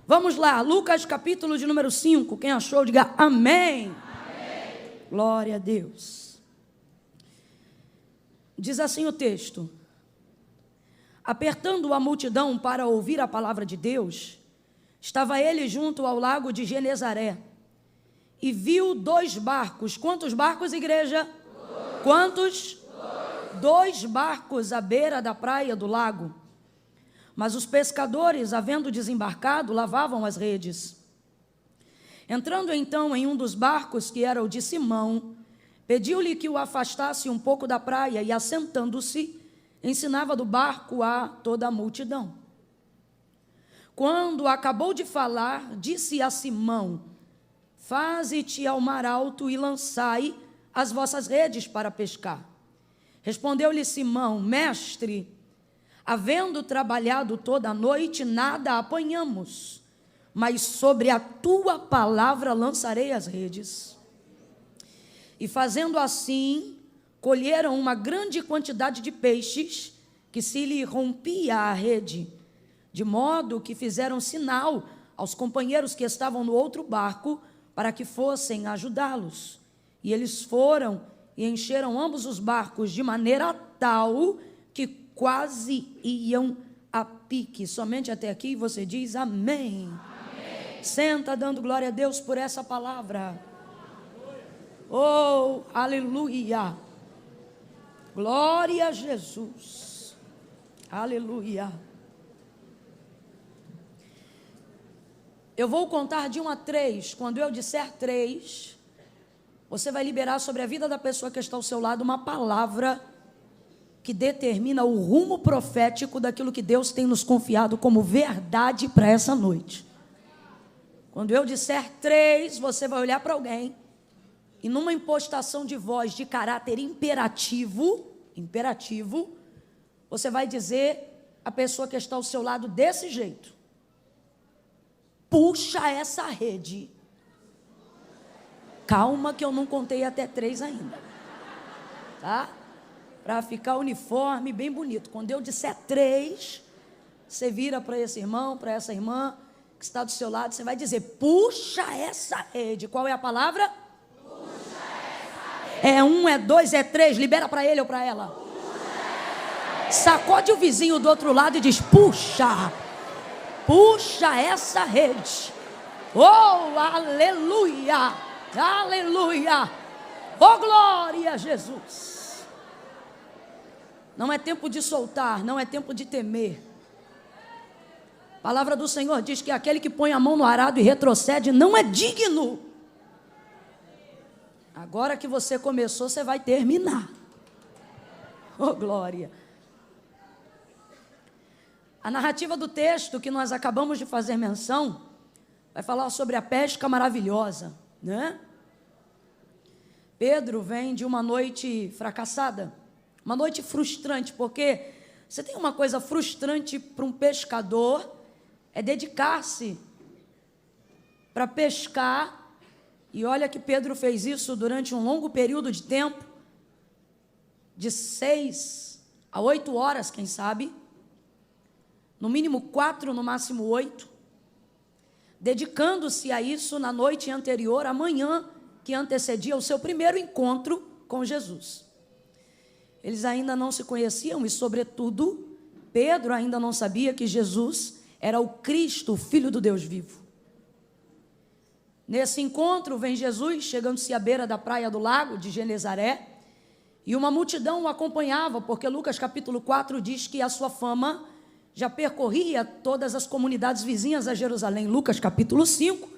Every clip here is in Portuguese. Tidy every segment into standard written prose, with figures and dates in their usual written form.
Vamos lá, Lucas capítulo de número 5. Quem achou, diga amém. Amém. Glória a Deus. Diz assim o texto: apertando a multidão para ouvir a palavra de Deus, estava ele junto ao lago de Genezaré, e viu 2 barcos. Quantos barcos, igreja? 2. Quantos? 2 barcos à beira da praia do lago. Mas os pescadores, havendo desembarcado, lavavam as redes. Entrando então em um dos barcos, que era o de Simão, pediu-lhe que o afastasse um pouco da praia, e assentando-se, ensinava do barco a toda a multidão. Quando acabou de falar, disse a Simão: faze-te ao mar alto e lançai as vossas redes para pescar. Respondeu-lhe Simão: mestre, havendo trabalhado toda a noite, nada apanhamos, mas sobre a tua palavra lançarei as redes. E fazendo assim, colheram uma grande quantidade de peixes, que se lhe rompia a rede, de modo que fizeram sinal aos companheiros que estavam no outro barco, para que fossem ajudá-los. E eles foram e encheram ambos os barcos, de maneira tal que quase iam a pique. Somente até aqui você diz amém. Amém. Senta dando glória a Deus por essa palavra. Oh, aleluia. Glória a Jesus. Aleluia. Eu vou contar de 1 a 3. Quando eu disser 3, você vai liberar sobre a vida da pessoa que está ao seu lado uma palavra que determina o rumo profético daquilo que Deus tem nos confiado como verdade para essa noite. Quando eu disser 3, você vai olhar para alguém e numa impostação de voz de caráter imperativo, você vai dizer à pessoa que está ao seu lado desse jeito: puxa essa rede. Calma que eu não contei até 3 ainda, tá? Para ficar uniforme, bem bonito. Quando eu disser 3, você vira para esse irmão, para essa irmã que está do seu lado, você vai dizer: puxa essa rede. Qual é a palavra? Puxa essa rede. É 1, é 2, é 3. Libera para ele ou para ela. Puxa. Sacode o vizinho do outro lado e diz: puxa. Puxa essa rede. Oh, aleluia. Aleluia. Oh, glória a Jesus. Não é tempo de soltar, não é tempo de temer. A palavra do Senhor diz que aquele que põe a mão no arado e retrocede não é digno. Agora que você começou, você vai terminar. Oh, glória. A narrativa do texto que nós acabamos de fazer menção vai falar sobre a pesca maravilhosa, né? Pedro vem de uma noite fracassada, uma noite frustrante, porque você tem uma coisa frustrante para um pescador, é dedicar-se para pescar. E olha que Pedro fez isso durante um longo período de tempo, de 6 a 8 horas, quem sabe, no mínimo 4, no máximo 8, dedicando-se a isso na noite anterior, a manhã que antecedia o seu primeiro encontro com Jesus. Eles ainda não se conheciam e, sobretudo, Pedro ainda não sabia que Jesus era o Cristo, o Filho do Deus vivo. Nesse encontro vem Jesus, chegando-se à beira da praia do lago de Genezaré, e uma multidão o acompanhava, porque Lucas capítulo 4 diz que a sua fama já percorria todas as comunidades vizinhas a Jerusalém. Lucas capítulo 5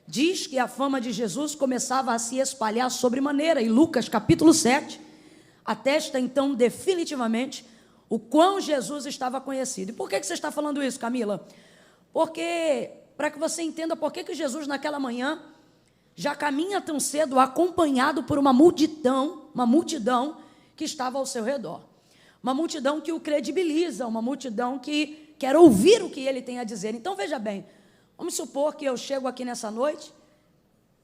diz que a fama de Jesus começava a se espalhar sobremaneira, e Lucas capítulo 7 atesta então definitivamente o quão Jesus estava conhecido. E por que você está falando isso, Camila? Porque, para que você entenda por que Jesus naquela manhã já caminha tão cedo acompanhado por uma multidão que estava ao seu redor. Uma multidão que o credibiliza, uma multidão que quer ouvir o que ele tem a dizer. Então veja bem, vamos supor que eu chego aqui nessa noite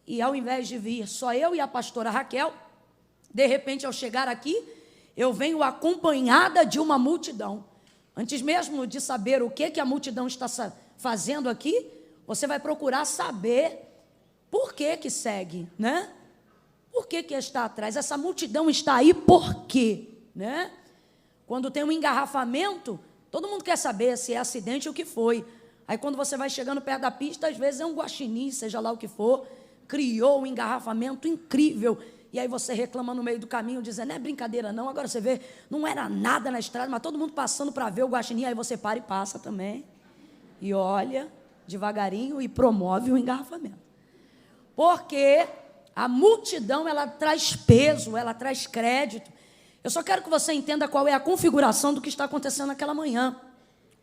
e ao invés de vir só eu e a pastora Raquel, de repente ao chegar aqui, eu venho acompanhada de uma multidão. Antes mesmo de saber o que a multidão está fazendo aqui, você vai procurar saber por que segue, né? Por que está atrás? Essa multidão está aí por quê, né? Quando tem um engarrafamento, todo mundo quer saber se é acidente ou o que foi. Aí quando você vai chegando perto da pista, às vezes é um guaxinim, seja lá o que for, criou um engarrafamento incrível. E aí você reclama no meio do caminho, dizendo, não é brincadeira não, agora você vê, não era nada na estrada, mas todo mundo passando para ver o guaxinim, aí você para e passa também. E olha, devagarinho, e promove o engarrafamento. Porque a multidão, ela traz peso, ela traz crédito. Eu só quero que você entenda qual é a configuração do que está acontecendo naquela manhã.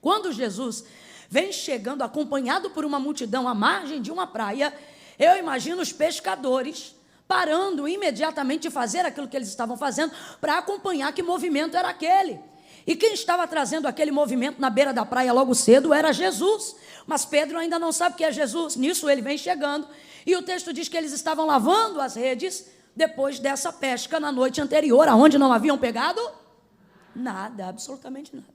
Quando Jesus vem chegando acompanhado por uma multidão à margem de uma praia, eu imagino os pescadores parando imediatamente de fazer aquilo que eles estavam fazendo para acompanhar que movimento era aquele. E quem estava trazendo aquele movimento na beira da praia logo cedo era Jesus. Mas Pedro ainda não sabe que é Jesus. Nisso ele vem chegando. E o texto diz que eles estavam lavando as redes depois dessa pesca na noite anterior, aonde não haviam pegado nada, absolutamente nada.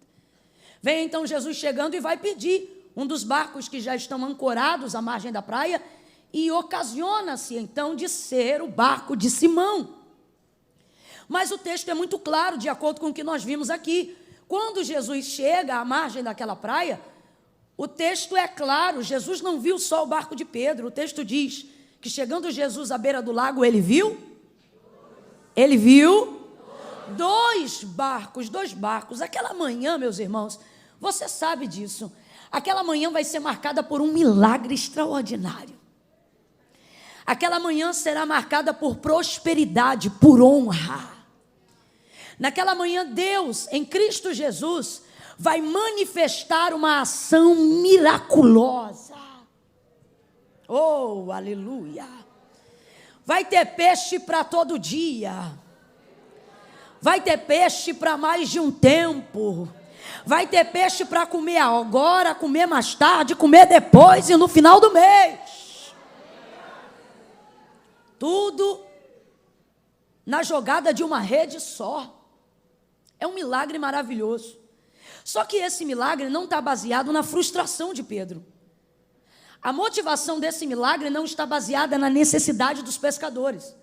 Vem então Jesus chegando e vai pedir um dos barcos que já estão ancorados à margem da praia, e ocasiona-se então de ser o barco de Simão. Mas o texto é muito claro, de acordo com o que nós vimos aqui. Quando Jesus chega à margem daquela praia, o texto é claro, Jesus não viu só o barco de Pedro. O texto diz que chegando Jesus à beira do lago, ele viu dois barcos. Aquela manhã, meus irmãos, você sabe disso, aquela manhã vai ser marcada por um milagre extraordinário. Aquela manhã será marcada por prosperidade, por honra. Naquela manhã, Deus, em Cristo Jesus, vai manifestar uma ação miraculosa. Oh, aleluia! Vai ter peixe para todo dia. Vai ter peixe para mais de um tempo. Vai ter peixe para comer agora, comer mais tarde, comer depois e no final do mês. Tudo na jogada de uma rede só. É um milagre maravilhoso. Só que esse milagre não está baseado na frustração de Pedro. A motivação desse milagre não está baseada na necessidade dos pescadores.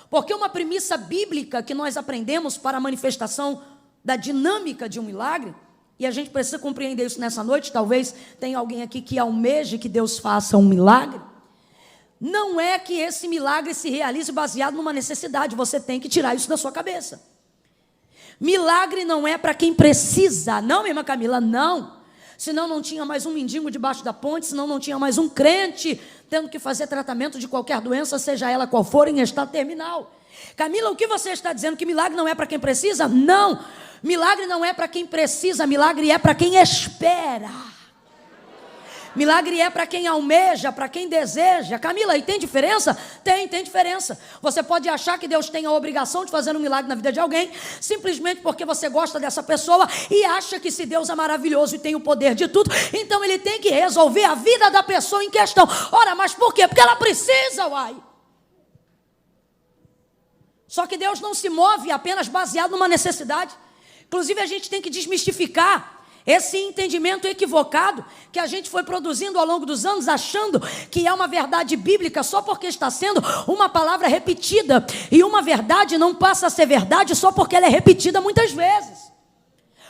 Porque uma premissa bíblica que nós aprendemos para a manifestação da dinâmica de um milagre, e a gente precisa compreender isso nessa noite, talvez tenha alguém aqui que almeje que Deus faça um milagre, não é que esse milagre se realize baseado numa necessidade, você tem que tirar isso da sua cabeça. Milagre não é para quem precisa, não, minha irmã Camila, não. Senão não tinha mais um mendigo debaixo da ponte, senão não tinha mais um crente tendo que fazer tratamento de qualquer doença, seja ela qual for, em estado terminal. Camila, o que você está dizendo? Que milagre não é para quem precisa? Não, milagre não é para quem precisa, milagre é para quem espera. Milagre é para quem almeja, para quem deseja. Camila, e tem diferença? Tem diferença. Você pode achar que Deus tem a obrigação de fazer um milagre na vida de alguém, simplesmente porque você gosta dessa pessoa e acha que se Deus é maravilhoso e tem o poder de tudo, então Ele tem que resolver a vida da pessoa em questão. Ora, mas por quê? Porque ela precisa, uai. Só que Deus não se move apenas baseado numa necessidade. Inclusive, a gente tem que desmistificar esse entendimento equivocado que a gente foi produzindo ao longo dos anos, achando que é uma verdade bíblica só porque está sendo uma palavra repetida. E uma verdade não passa a ser verdade só porque ela é repetida muitas vezes.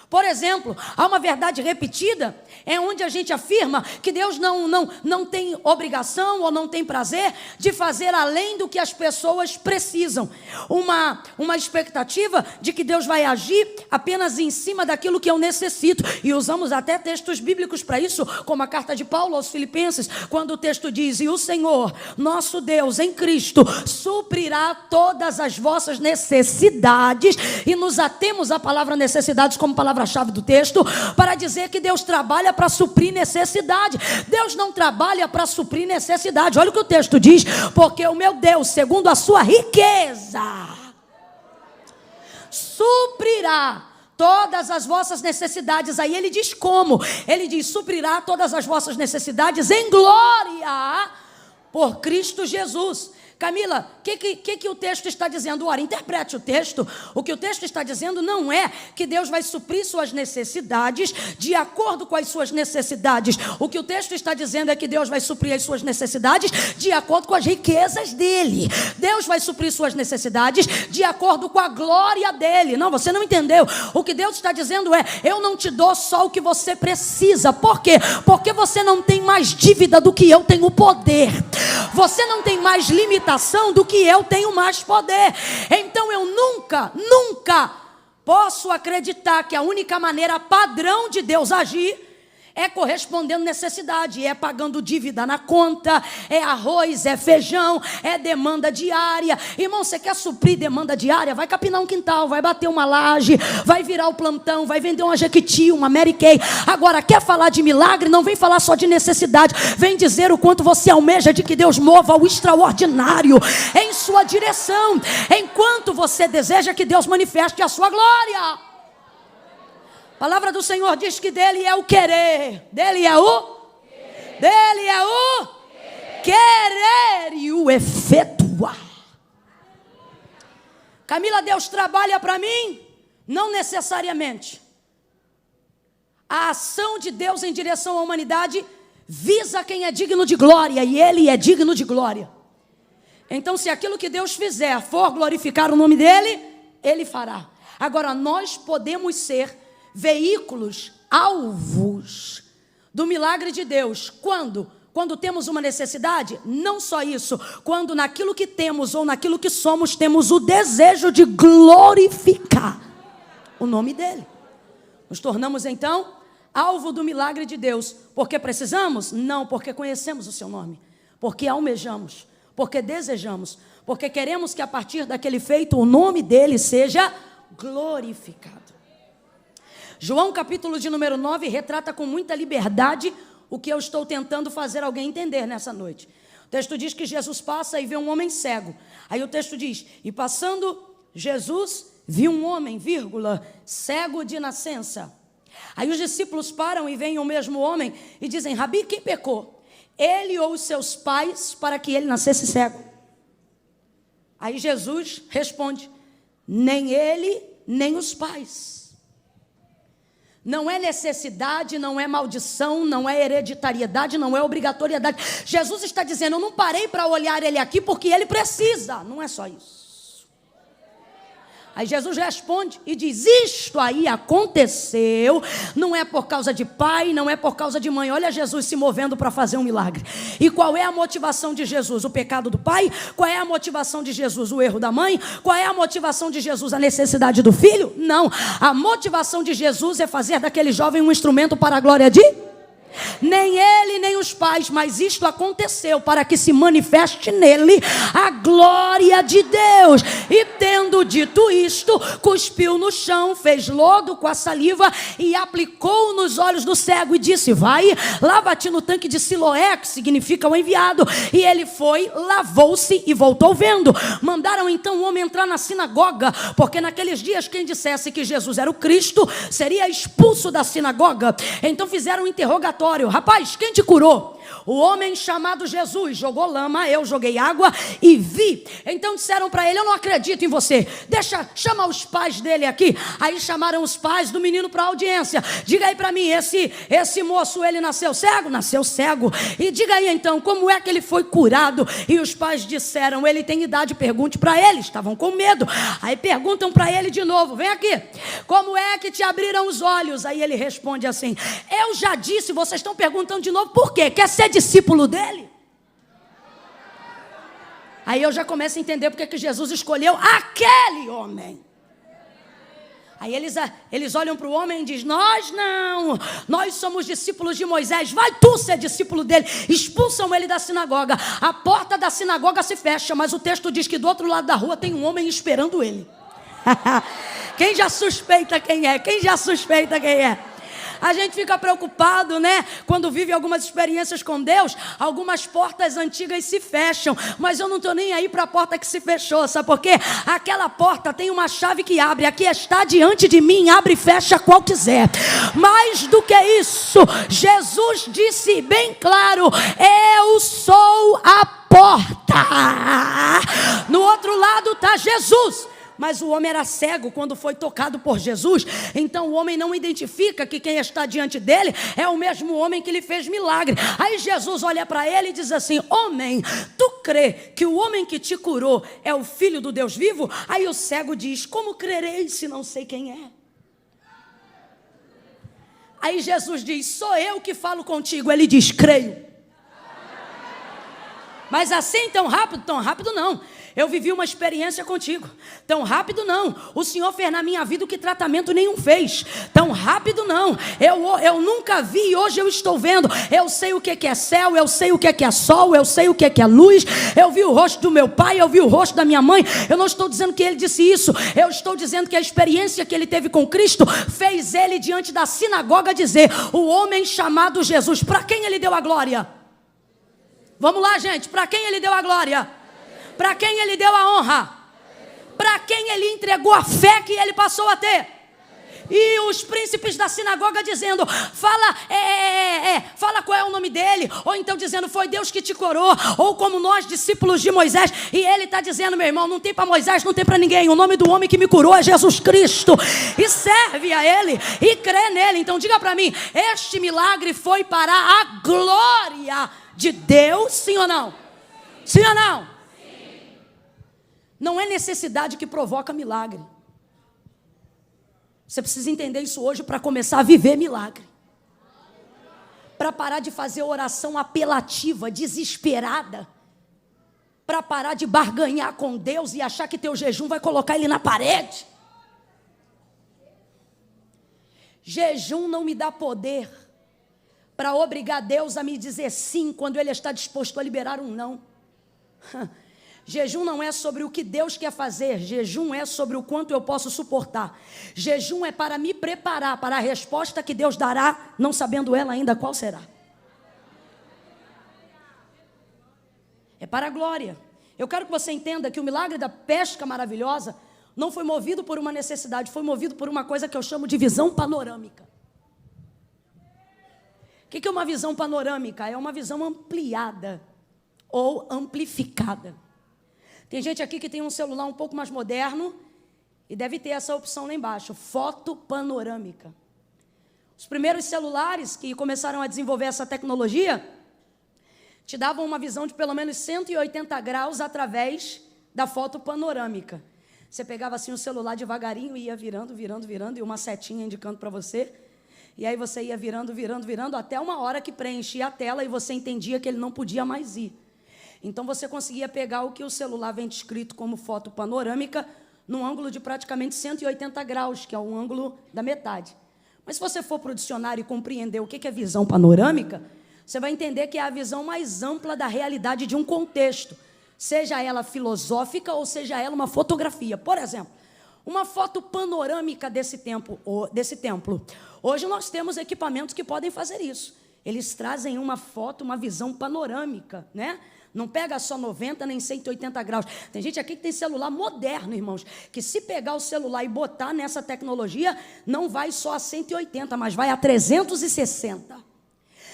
Por exemplo, há uma verdade repetida, é onde a gente afirma que Deus não tem obrigação ou não tem prazer de fazer além do que as pessoas precisam. Uma expectativa de que Deus vai agir apenas em cima daquilo que eu necessito. E usamos até textos bíblicos para isso, como a carta de Paulo aos Filipenses, quando o texto diz: e o Senhor, nosso Deus, em Cristo, suprirá todas as vossas necessidades. E nos atemos à palavra necessidades como palavra-chave do texto, para dizer que Deus trabalha para suprir necessidade. Deus não trabalha para suprir necessidade. Olha o que o texto diz: porque o meu Deus, segundo a sua riqueza, suprirá todas as vossas necessidades. Aí ele diz como? Ele diz: suprirá todas as vossas necessidades em glória por Cristo Jesus. Camila, o que o texto está dizendo? Ora, interprete o texto. O que o texto está dizendo não é que Deus vai suprir suas necessidades de acordo com as suas necessidades. O que o texto está dizendo é que Deus vai suprir as suas necessidades de acordo com as riquezas dele. Deus vai suprir suas necessidades de acordo com a glória dele. Não, você não entendeu. O que Deus está dizendo é: eu não te dou só o que você precisa. Por quê? Porque você não tem mais dívida do que eu tenho poder. Você não tem mais limitação do que eu tenho mais poder. Então eu nunca posso acreditar que a única maneira padrão de Deus agir é correspondendo necessidade, é pagando dívida na conta, é arroz, é feijão, é demanda diária. Irmão, você quer suprir demanda diária? Vai capinar um quintal, vai bater uma laje, vai virar o plantão, vai vender uma Jequiti, uma Mary Kay. Agora, quer falar de milagre? Não vem falar só de necessidade, vem dizer o quanto você almeja de que Deus mova o extraordinário em sua direção, enquanto você deseja que Deus manifeste a sua glória. A palavra do Senhor diz que dele é o querer, dele é o querer e o efetuar. Camila, Deus trabalha para mim? Não necessariamente. A ação de Deus em direção à humanidade visa quem é digno de glória, e ele é digno de glória. Então, se aquilo que Deus fizer for glorificar o nome dele, ele fará. Agora, nós podemos ser veículos, alvos do milagre de Deus. Quando? Quando temos uma necessidade? Não só isso. Quando naquilo que temos ou naquilo que somos, temos o desejo de glorificar o nome dele. Nos tornamos então alvo do milagre de Deus. Porque precisamos? Não, porque conhecemos o seu nome. Porque almejamos. Porque desejamos. Porque queremos que a partir daquele feito o nome dele seja glorificado. João capítulo de número 9 retrata com muita liberdade o que eu estou tentando fazer alguém entender nessa noite. O texto diz que Jesus passa e vê um homem cego. Aí o texto diz: e passando Jesus viu um homem, cego de nascença. Aí os discípulos param e veem o mesmo homem e dizem: Rabi, quem pecou? Ele ou os seus pais para que ele nascesse cego? Aí Jesus responde: nem ele, nem os pais. Não é necessidade, não é maldição, não é hereditariedade, não é obrigatoriedade. Jesus está dizendo: eu não parei para olhar ele aqui porque ele precisa. Não é só isso. Aí Jesus responde e diz: isto aí aconteceu, não é por causa de pai, não é por causa de mãe. Olha Jesus se movendo para fazer um milagre. E qual é a motivação de Jesus? O pecado do pai? Qual é a motivação de Jesus? O erro da mãe? Qual é a motivação de Jesus? A necessidade do filho? Não. A motivação de Jesus é fazer daquele jovem um instrumento para a glória de... Nem ele, nem os pais, mas isto aconteceu para que se manifeste nele a glória de Deus. E tendo dito isto, cuspiu no chão, fez lodo com a saliva e aplicou nos olhos do cego e disse: vai, lava-te no tanque de Siloé, que significa o enviado. E ele foi, lavou-se e voltou vendo. Mandaram então o homem entrar na sinagoga, porque naqueles dias quem dissesse que Jesus era o Cristo seria expulso da sinagoga. Então fizeram um interrogatório: rapaz, quem te curou? O homem chamado Jesus jogou lama, eu joguei água e vi. Então disseram para ele: eu não acredito em você, chama os pais dele aqui. Aí chamaram os pais do menino para a audiência. Diga aí para mim, esse moço, ele nasceu cego? Nasceu cego. E diga aí então, como é que ele foi curado? E os pais disseram: ele tem idade, pergunte para ele. Estavam com medo. Aí perguntam para ele de novo: vem aqui, como é que te abriram os olhos? Aí ele responde assim: eu já disse, vocês estão perguntando de novo por quê? Quer ser discípulo dele? Aí eu já começo a entender porque que Jesus escolheu aquele homem. Aí eles olham para o homem e dizem: nós não, nós somos discípulos de Moisés, vai tu ser discípulo dele. Expulsam ele da sinagoga. A porta da sinagoga se fecha, mas o texto diz que do outro lado da rua tem um homem esperando ele. Quem já suspeita quem é? Quem já suspeita quem é? A gente fica preocupado, né? Quando vive algumas experiências com Deus, algumas portas antigas se fecham. Mas eu não estou nem aí para a porta que se fechou, sabe por quê? Aquela porta tem uma chave que abre. Aqui está diante de mim, abre e fecha qual quiser. Mais do que isso, Jesus disse bem claro: eu sou a porta. No outro lado está Jesus. Mas o homem era cego quando foi tocado por Jesus. Então o homem não identifica que quem está diante dele é o mesmo homem que lhe fez milagre. Aí Jesus olha para ele e diz assim: homem, tu crê que o homem que te curou é o Filho do Deus vivo? Aí o cego diz: como crerei se não sei quem é? Aí Jesus diz: sou eu que falo contigo. Ele diz: creio. Mas assim tão rápido não. Eu vivi uma experiência contigo. Tão rápido não. O Senhor fez na minha vida o que tratamento nenhum fez. Tão rápido não. Eu nunca vi e hoje eu estou vendo. Eu sei o que é céu, eu sei o que é sol, eu sei o que é luz. Eu vi o rosto do meu pai, eu vi o rosto da minha mãe. Eu não estou dizendo que ele disse isso. Eu estou dizendo que a experiência que ele teve com Cristo fez ele diante da sinagoga dizer: o homem chamado Jesus. Para quem ele deu a glória? Vamos lá, gente. Para quem ele deu a glória? Para quem ele deu a honra? Para quem ele entregou a fé que ele passou a ter? E os príncipes da sinagoga dizendo: fala qual é o nome dele. Ou então dizendo: foi Deus que te curou. Ou como nós, discípulos de Moisés. E ele está dizendo: meu irmão, não tem para Moisés, não tem para ninguém. O nome do homem que me curou é Jesus Cristo. E serve a ele e crê nele. Então diga para mim: este milagre foi para a glória de Deus, sim ou não? Sim ou não? Não é necessidade que provoca milagre. Você precisa entender isso hoje para começar a viver milagre. Para parar de fazer oração apelativa, desesperada. Para parar de barganhar com Deus e achar que teu jejum vai colocar ele na parede. Jejum não me dá poder para obrigar Deus a me dizer sim quando Ele está disposto a liberar um não. Jejum não é sobre o que Deus quer fazer. Jejum é sobre o quanto eu posso suportar. Jejum é para me preparar para a resposta que Deus dará, não sabendo ela ainda qual será. É para a glória. Eu quero que você entenda que o milagre da pesca maravilhosa não foi movido por uma necessidade, foi movido por uma coisa que eu chamo de visão panorâmica. O que é uma visão panorâmica? É uma visão ampliada ou amplificada. Tem gente aqui que tem um celular um pouco mais moderno e deve ter essa opção lá embaixo, foto panorâmica. Os primeiros celulares que começaram a desenvolver essa tecnologia te davam uma visão de pelo menos 180 graus através da foto panorâmica. Você pegava assim o celular devagarinho e ia virando, e uma setinha indicando para você. E aí você ia virando, até uma hora que preenchia a tela e você entendia que ele não podia mais ir. Então você conseguia pegar o que o celular vem descrito como foto panorâmica num ângulo de praticamente 180 graus, que é um ângulo da metade. Mas se você for para o dicionário e compreender o que é visão panorâmica, você vai entender que é a visão mais ampla da realidade de um contexto, seja ela filosófica ou seja ela uma fotografia. Por exemplo, uma foto panorâmica desse templo. Hoje nós temos equipamentos que podem fazer isso. Eles trazem uma foto, uma visão panorâmica, né? Não pega só 90 nem 180 graus. Tem gente aqui que tem celular moderno, irmãos, que se pegar o celular e botar nessa tecnologia, não vai só a 180, mas vai a 360.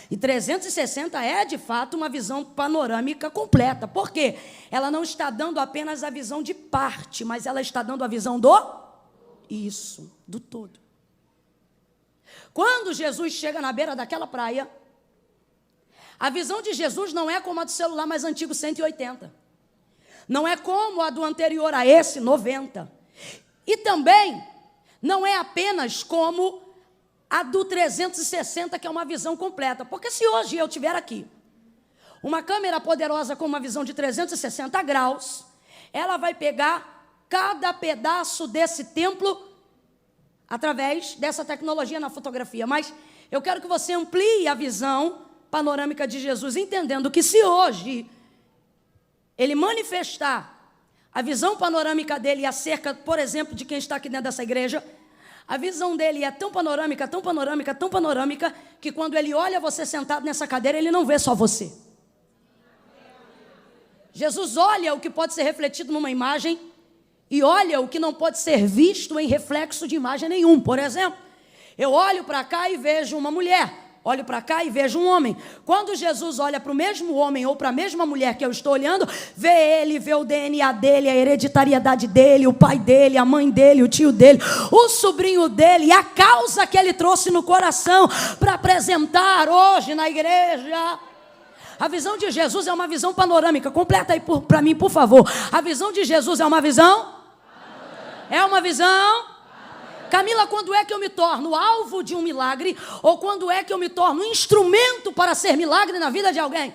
E 360 é, de fato, uma visão panorâmica completa. Por quê? Ela não está dando apenas a visão de parte, mas ela está dando a visão do todo. Quando Jesus chega na beira daquela praia, a visão de Jesus não é como a do celular mais antigo, 180. Não é como a do anterior a esse, 90. E também não é apenas como a do 360, que é uma visão completa. Porque se hoje eu tiver aqui uma câmera poderosa com uma visão de 360 graus, ela vai pegar cada pedaço desse templo através dessa tecnologia na fotografia. Mas eu quero que você amplie a visão panorâmica de Jesus, entendendo que se hoje ele manifestar a visão panorâmica dele acerca, por exemplo, de quem está aqui dentro dessa igreja, a visão dele é tão panorâmica, que quando ele olha você sentado nessa cadeira, ele não vê só você. Jesus olha o que pode ser refletido numa imagem e olha o que não pode ser visto em reflexo de imagem nenhum. Por exemplo, eu olho para cá e vejo uma mulher. olho para cá e vejo um homem. Quando Jesus olha para o mesmo homem ou para a mesma mulher que eu estou olhando, vê ele, vê o DNA dele, a hereditariedade dele, o pai dele, a mãe dele, o tio dele, o sobrinho dele, e a causa que ele trouxe no coração para apresentar hoje na igreja. A visão de Jesus é uma visão panorâmica. Completa aí para mim, por favor. A visão de Jesus é uma visão? É uma visão? Camila, quando é que eu me torno alvo de um milagre? Ou quando é que eu me torno instrumento para ser milagre na vida de alguém?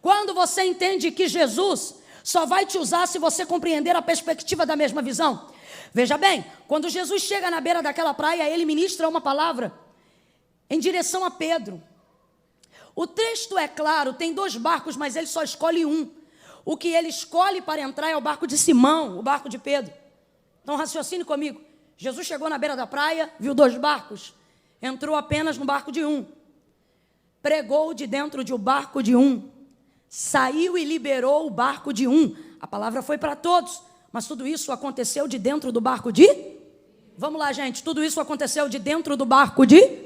Quando você entende que Jesus só vai te usar se você compreender a perspectiva da mesma visão. Veja bem, quando Jesus chega na beira daquela praia, ele ministra uma palavra em direção a Pedro. O texto é claro, tem 2 barcos, mas ele só escolhe um. O que ele escolhe para entrar é o barco de Simão, o barco de Pedro. Então raciocine comigo. Jesus chegou na beira da praia, viu 2 barcos, entrou apenas no barco de um, pregou de dentro de um barco de um, saiu e liberou o barco de um. A palavra foi para todos, mas tudo isso aconteceu de dentro do barco de? Vamos lá, gente, tudo isso aconteceu de dentro do barco de?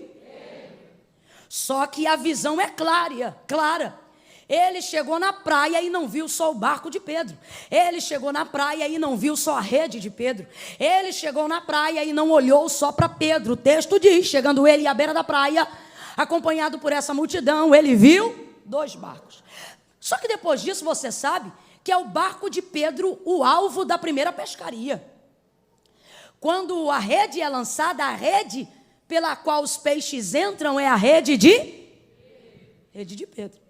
Só que a visão é clara. Ele chegou na praia e não viu só o barco de Pedro. Ele chegou na praia e não viu só a rede de Pedro. Ele chegou na praia e não olhou só para Pedro. O texto diz, chegando ele à beira da praia, acompanhado por essa multidão, ele viu 2 barcos. Só que depois disso você sabe que é o barco de Pedro o alvo da primeira pescaria. Quando a rede é lançada, a rede pela qual os peixes entram é a rede de Pedro.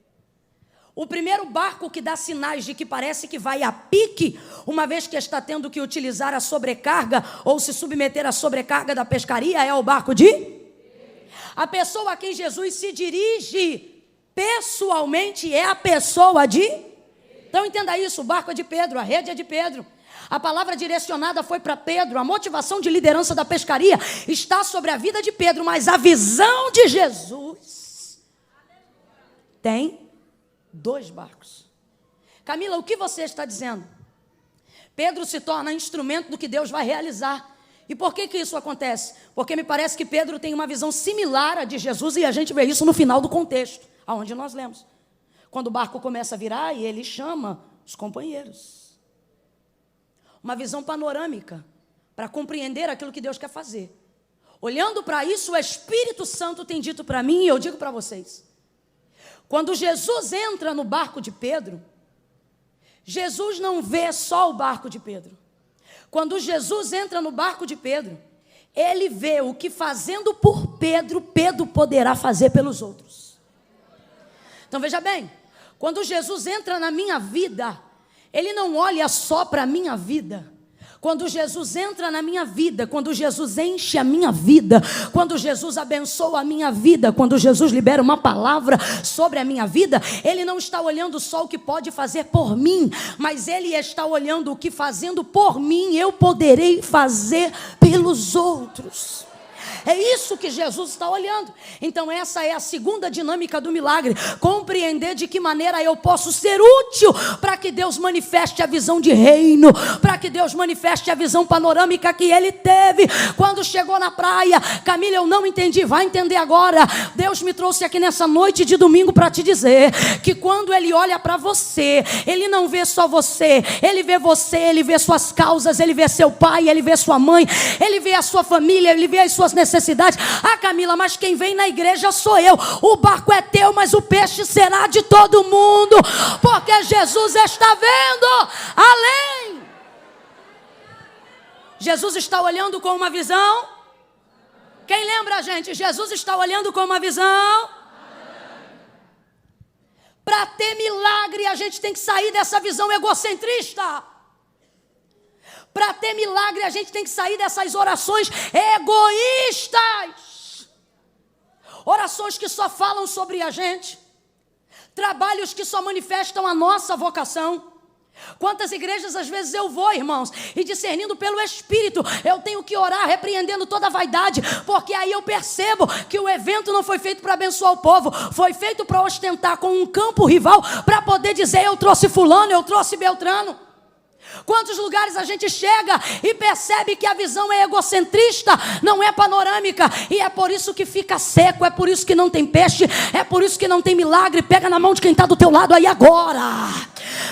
O primeiro barco que dá sinais de que parece que vai a pique, uma vez que está tendo que utilizar a sobrecarga ou se submeter à sobrecarga da pescaria, é o barco de? A pessoa a quem Jesus se dirige pessoalmente é a pessoa de? Então entenda isso, o barco é de Pedro, a rede é de Pedro. A palavra direcionada foi para Pedro, a motivação de liderança da pescaria está sobre a vida de Pedro, mas a visão de Jesus tem 2 barcos. Camila, o que você está dizendo? Pedro se torna instrumento do que Deus vai realizar. E por que isso acontece? Porque me parece que Pedro tem uma visão similar à de Jesus e a gente vê isso no final do contexto, aonde nós lemos. Quando o barco começa a virar e ele chama os companheiros. Uma visão panorâmica para compreender aquilo que Deus quer fazer. Olhando para isso, o Espírito Santo tem dito para mim e eu digo para vocês. Quando Jesus entra no barco de Pedro, Jesus não vê só o barco de Pedro. Quando Jesus entra no barco de Pedro, ele vê o que fazendo por Pedro, Pedro poderá fazer pelos outros. Então veja bem, quando Jesus entra na minha vida, ele não olha só para a minha vida. Quando Jesus entra na minha vida, quando Jesus enche a minha vida, quando Jesus abençoa a minha vida, quando Jesus libera uma palavra sobre a minha vida, ele não está olhando só o que pode fazer por mim, mas ele está olhando o que fazendo por mim eu poderei fazer pelos outros. É isso que Jesus está olhando. Então essa é a segunda dinâmica do milagre. Compreender de que maneira eu posso ser útil para que Deus manifeste a visão de reino, para que Deus manifeste a visão panorâmica que ele teve quando chegou na praia. Camila, eu não entendi, vai entender agora. Deus me trouxe aqui nessa noite de domingo para te dizer que quando ele olha para você, ele não vê só você, ele vê suas causas, ele vê seu pai, ele vê sua mãe, ele vê a sua família, ele vê as suas necessidades. Ah, Camila, mas quem vem na igreja sou eu. O barco é teu, mas o peixe será de todo mundo, porque Jesus está vendo além. Jesus está olhando com uma visão. Quem lembra, gente? Jesus está olhando com uma visão. Para ter milagre, a gente tem que sair dessa visão egocentrista. Para ter milagre, a gente tem que sair dessas orações egoístas. Orações que só falam sobre a gente. Trabalhos que só manifestam a nossa vocação. Quantas igrejas às vezes eu vou, irmãos, e discernindo pelo Espírito, eu tenho que orar repreendendo toda a vaidade, porque aí eu percebo que o evento não foi feito para abençoar o povo, foi feito para ostentar com um campo rival, para poder dizer eu trouxe fulano, eu trouxe Beltrano. Quantos lugares a gente chega e percebe que a visão é egocentrista, não é panorâmica, e é por isso que fica seco, é por isso que não tem peixe, é por isso que não tem milagre. Pega na mão de quem está do teu lado aí agora,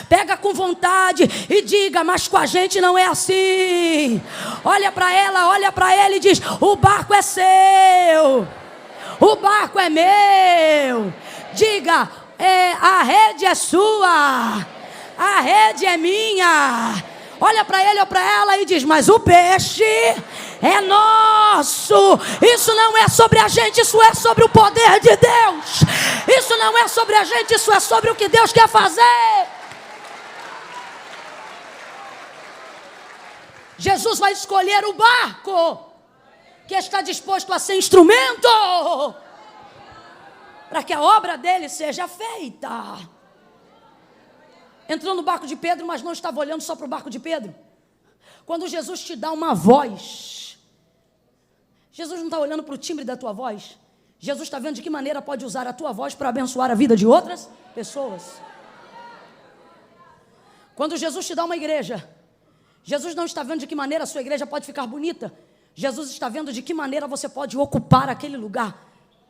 pega com vontade e diga: mas com a gente não é assim. Olha para ela, olha para ele e diz: o barco é seu, o barco é meu. Diga: a rede é sua, a rede é minha. Olha para ele ou para ela e diz: mas o peixe é nosso. Isso não é sobre a gente, isso é sobre o poder de Deus. Isso não é sobre a gente, isso é sobre o que Deus quer fazer. Jesus vai escolher o barco que está disposto a ser instrumento para que a obra dele seja feita. Entrou no barco de Pedro, mas não estava olhando só para o barco de Pedro. Quando Jesus te dá uma voz, Jesus não está olhando para o timbre da tua voz. Jesus está vendo de que maneira pode usar a tua voz para abençoar a vida de outras pessoas. Quando Jesus te dá uma igreja, Jesus não está vendo de que maneira a sua igreja pode ficar bonita. Jesus está vendo de que maneira você pode ocupar aquele lugar,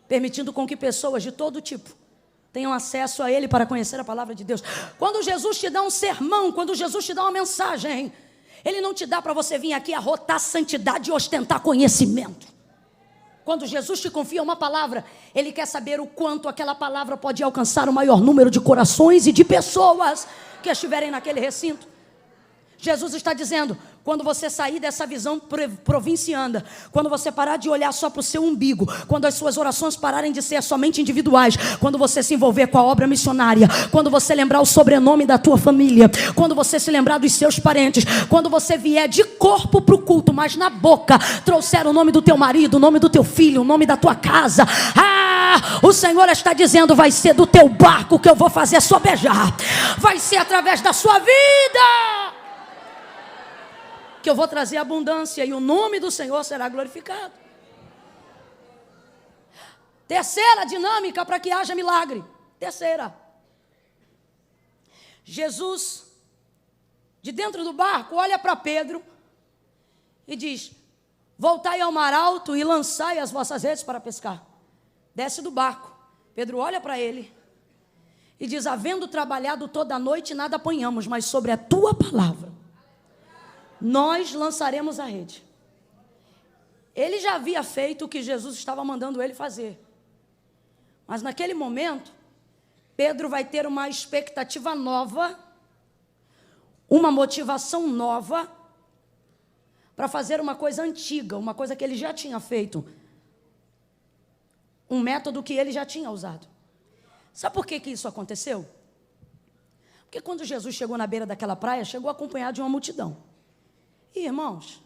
permitindo com que pessoas de todo tipo tenham acesso a ele para conhecer a palavra de Deus. Quando Jesus te dá um sermão, quando Jesus te dá uma mensagem, ele não te dá para você vir aqui arrotar santidade e ostentar conhecimento. Quando Jesus te confia uma palavra, ele quer saber o quanto aquela palavra pode alcançar o maior número de corações e de pessoas que estiverem naquele recinto. Jesus está dizendo: quando você sair dessa visão provinciana, quando você parar de olhar só para o seu umbigo, quando as suas orações pararem de ser somente individuais, quando você se envolver com a obra missionária, quando você lembrar o sobrenome da tua família, quando você se lembrar dos seus parentes, quando você vier de corpo para o culto, mas na boca trouxer o nome do teu marido, o nome do teu filho, o nome da tua casa, o Senhor está dizendo: vai ser do teu barco que eu vou fazer sobejar, vai ser através da sua vida que eu vou trazer abundância e o nome do Senhor será glorificado. Terceira dinâmica para que haja milagre. Terceira. Jesus, de dentro do barco, olha para Pedro e diz: voltai ao mar alto e lançai as vossas redes para pescar. Desce do barco. Pedro olha para ele e diz: havendo trabalhado toda a noite, nada apanhamos, mas sobre a tua palavra nós lançaremos a rede. Ele já havia feito o que Jesus estava mandando ele fazer. Mas naquele momento, Pedro vai ter uma expectativa nova, uma motivação nova, para fazer uma coisa antiga, uma coisa que ele já tinha feito, um método que ele já tinha usado. Sabe por que isso aconteceu? Porque quando Jesus chegou na beira daquela praia, chegou acompanhado de uma multidão. E, irmãos,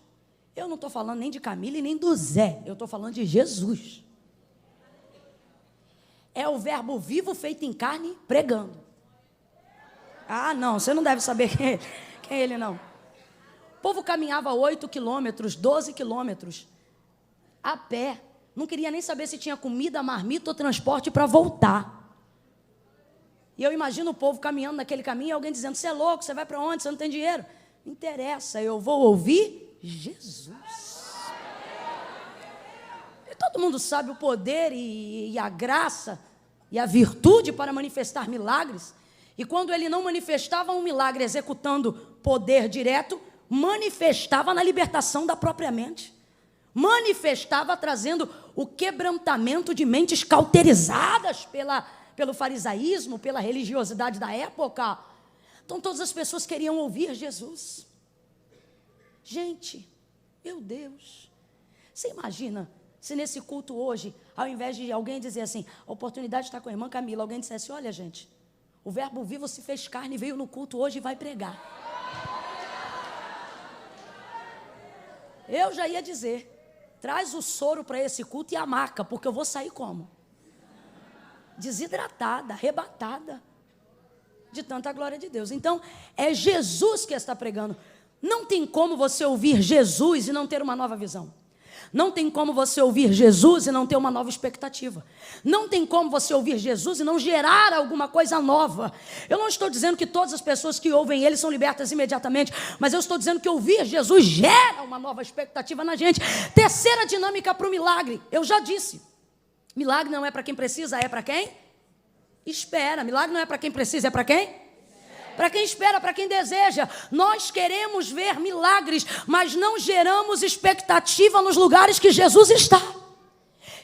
eu não estou falando nem de Camila e nem do Zé, eu estou falando de Jesus. É o verbo vivo feito em carne pregando. Ah, não, você não deve saber quem é ele, não. O povo caminhava 8 quilômetros, 12 quilômetros, a pé. Não queria nem saber se tinha comida, marmita ou transporte para voltar. E eu imagino o povo caminhando naquele caminho e alguém dizendo: você é louco, você vai para onde, você não tem dinheiro. Não interessa, eu vou ouvir Jesus. E todo mundo sabe o poder e a graça e a virtude para manifestar milagres. E quando ele não manifestava um milagre executando poder direto, manifestava na libertação da própria mente. Manifestava trazendo o quebrantamento de mentes cauterizadas pelo farisaísmo, pela religiosidade da época. Então todas as pessoas queriam ouvir Jesus. Gente, meu Deus, você imagina se nesse culto hoje, ao invés de alguém dizer assim: a oportunidade está com a irmã Camila, alguém dissesse: olha gente, o verbo vivo se fez carne, veio no culto hoje e vai pregar. Eu já ia dizer: traz o soro para esse culto e a maca, porque eu vou sair como? Desidratada, arrebatada de tanta glória de Deus. Então, é Jesus que está pregando. Não tem como você ouvir Jesus e não ter uma nova visão. Não tem como você ouvir Jesus e não ter uma nova expectativa. Não tem como você ouvir Jesus e não gerar alguma coisa nova. Eu não estou dizendo que todas as pessoas que ouvem Ele são libertas imediatamente, mas eu estou dizendo que ouvir Jesus gera uma nova expectativa na gente. Terceira dinâmica para o milagre. Eu já disse, milagre não é para quem precisa, é para quem espera. Milagre não é para quem precisa, é para quem? Para quem espera, para quem deseja. Nós queremos ver milagres, mas não geramos expectativa nos lugares que Jesus está.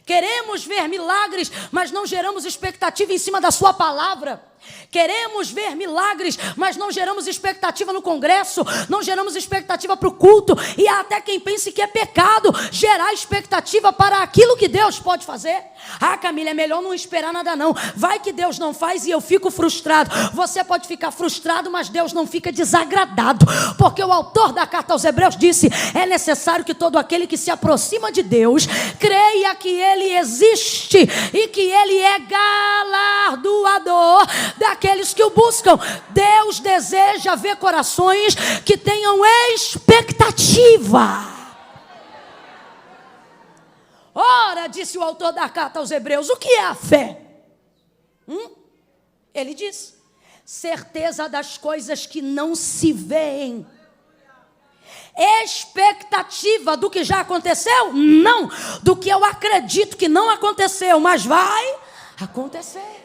Queremos ver milagres, mas não geramos expectativa em cima da sua palavra. Queremos ver milagres, mas não geramos expectativa no congresso, não geramos expectativa para o culto, e há até quem pense que é pecado gerar expectativa para aquilo que Deus pode fazer. Ah, Camila, é melhor não esperar nada não, vai que Deus não faz e eu fico frustrado. Você pode ficar frustrado, mas Deus não fica desagradado, porque o autor da carta aos Hebreus disse: é necessário que todo aquele que se aproxima de Deus creia que Ele existe e que Ele é galardoador daqueles que o buscam. Deus deseja ver corações que tenham expectativa. Ora, disse o autor da carta aos Hebreus, o que é a fé? Ele diz: certeza das coisas que não se veem. Expectativa do que já aconteceu? Não, do que eu acredito que não aconteceu, mas vai acontecer.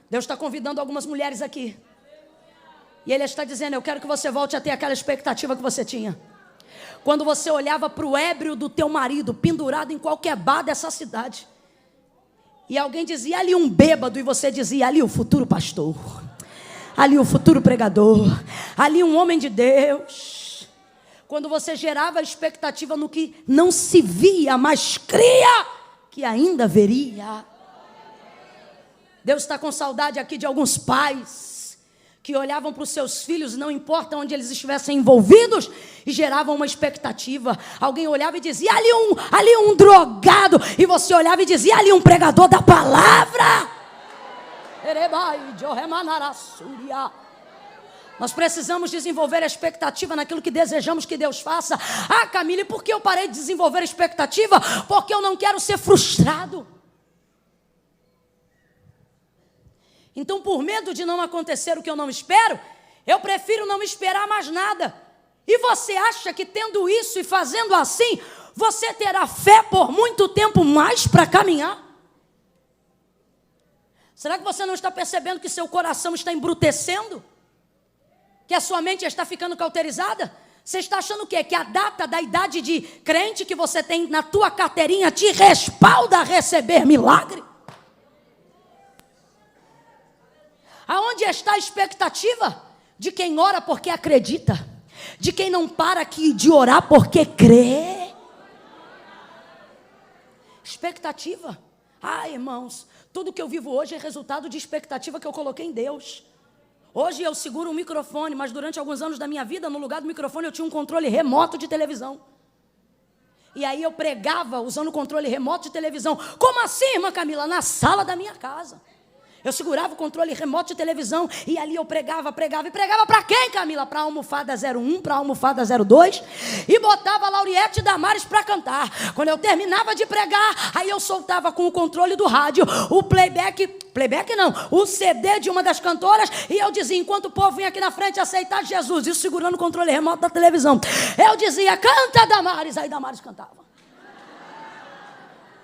Deus está convidando algumas mulheres aqui. E Ele está dizendo: eu quero que você volte a ter aquela expectativa que você tinha. Quando você olhava para o ébrio do teu marido pendurado em qualquer bar dessa cidade, e alguém dizia ali um bêbado, e você dizia ali o futuro pastor, ali o futuro pregador, ali um homem de Deus. Quando você gerava expectativa no que não se via, mas cria que ainda veria. Deus está com saudade aqui de alguns pais que olhavam para os seus filhos, não importa onde eles estivessem envolvidos, e geravam uma expectativa. Alguém olhava e dizia: ali um drogado, e você olhava e dizia: ali um pregador da palavra. Nós precisamos desenvolver a expectativa naquilo que desejamos que Deus faça. Ah, Camila, por que eu parei de desenvolver a expectativa? Porque eu não quero ser frustrado. Então, por medo de não acontecer o que eu não espero, eu prefiro não esperar mais nada. E você acha que tendo isso e fazendo assim, você terá fé por muito tempo mais para caminhar? Será que você não está percebendo que seu coração está embrutecendo? Que a sua mente está ficando cauterizada? Você está achando o quê? Que a data da idade de crente que você tem na tua carteirinha te respalda a receber milagre? Aonde está a expectativa? De quem ora porque acredita, de quem não para aqui de orar porque crê. Expectativa. Ah, irmãos, tudo que eu vivo hoje é resultado de expectativa que eu coloquei em Deus. Hoje eu seguro um microfone, mas durante alguns anos da minha vida, no lugar do microfone eu tinha um controle remoto de televisão. E aí eu pregava usando o controle remoto de televisão. Como assim, irmã Camila? Na sala da minha casa. Eu segurava o controle remoto de televisão e ali eu pregava. E pregava para quem, Camila? Para a almofada 01, para a almofada 02. E botava a Lauriette e Damares para cantar. Quando eu terminava de pregar, aí eu soltava com o controle do rádio o playback não, o CD de uma das cantoras. E eu dizia, enquanto o povo vinha aqui na frente aceitar Jesus, isso segurando o controle remoto da televisão, eu dizia: canta, Damares. Aí Damares cantava.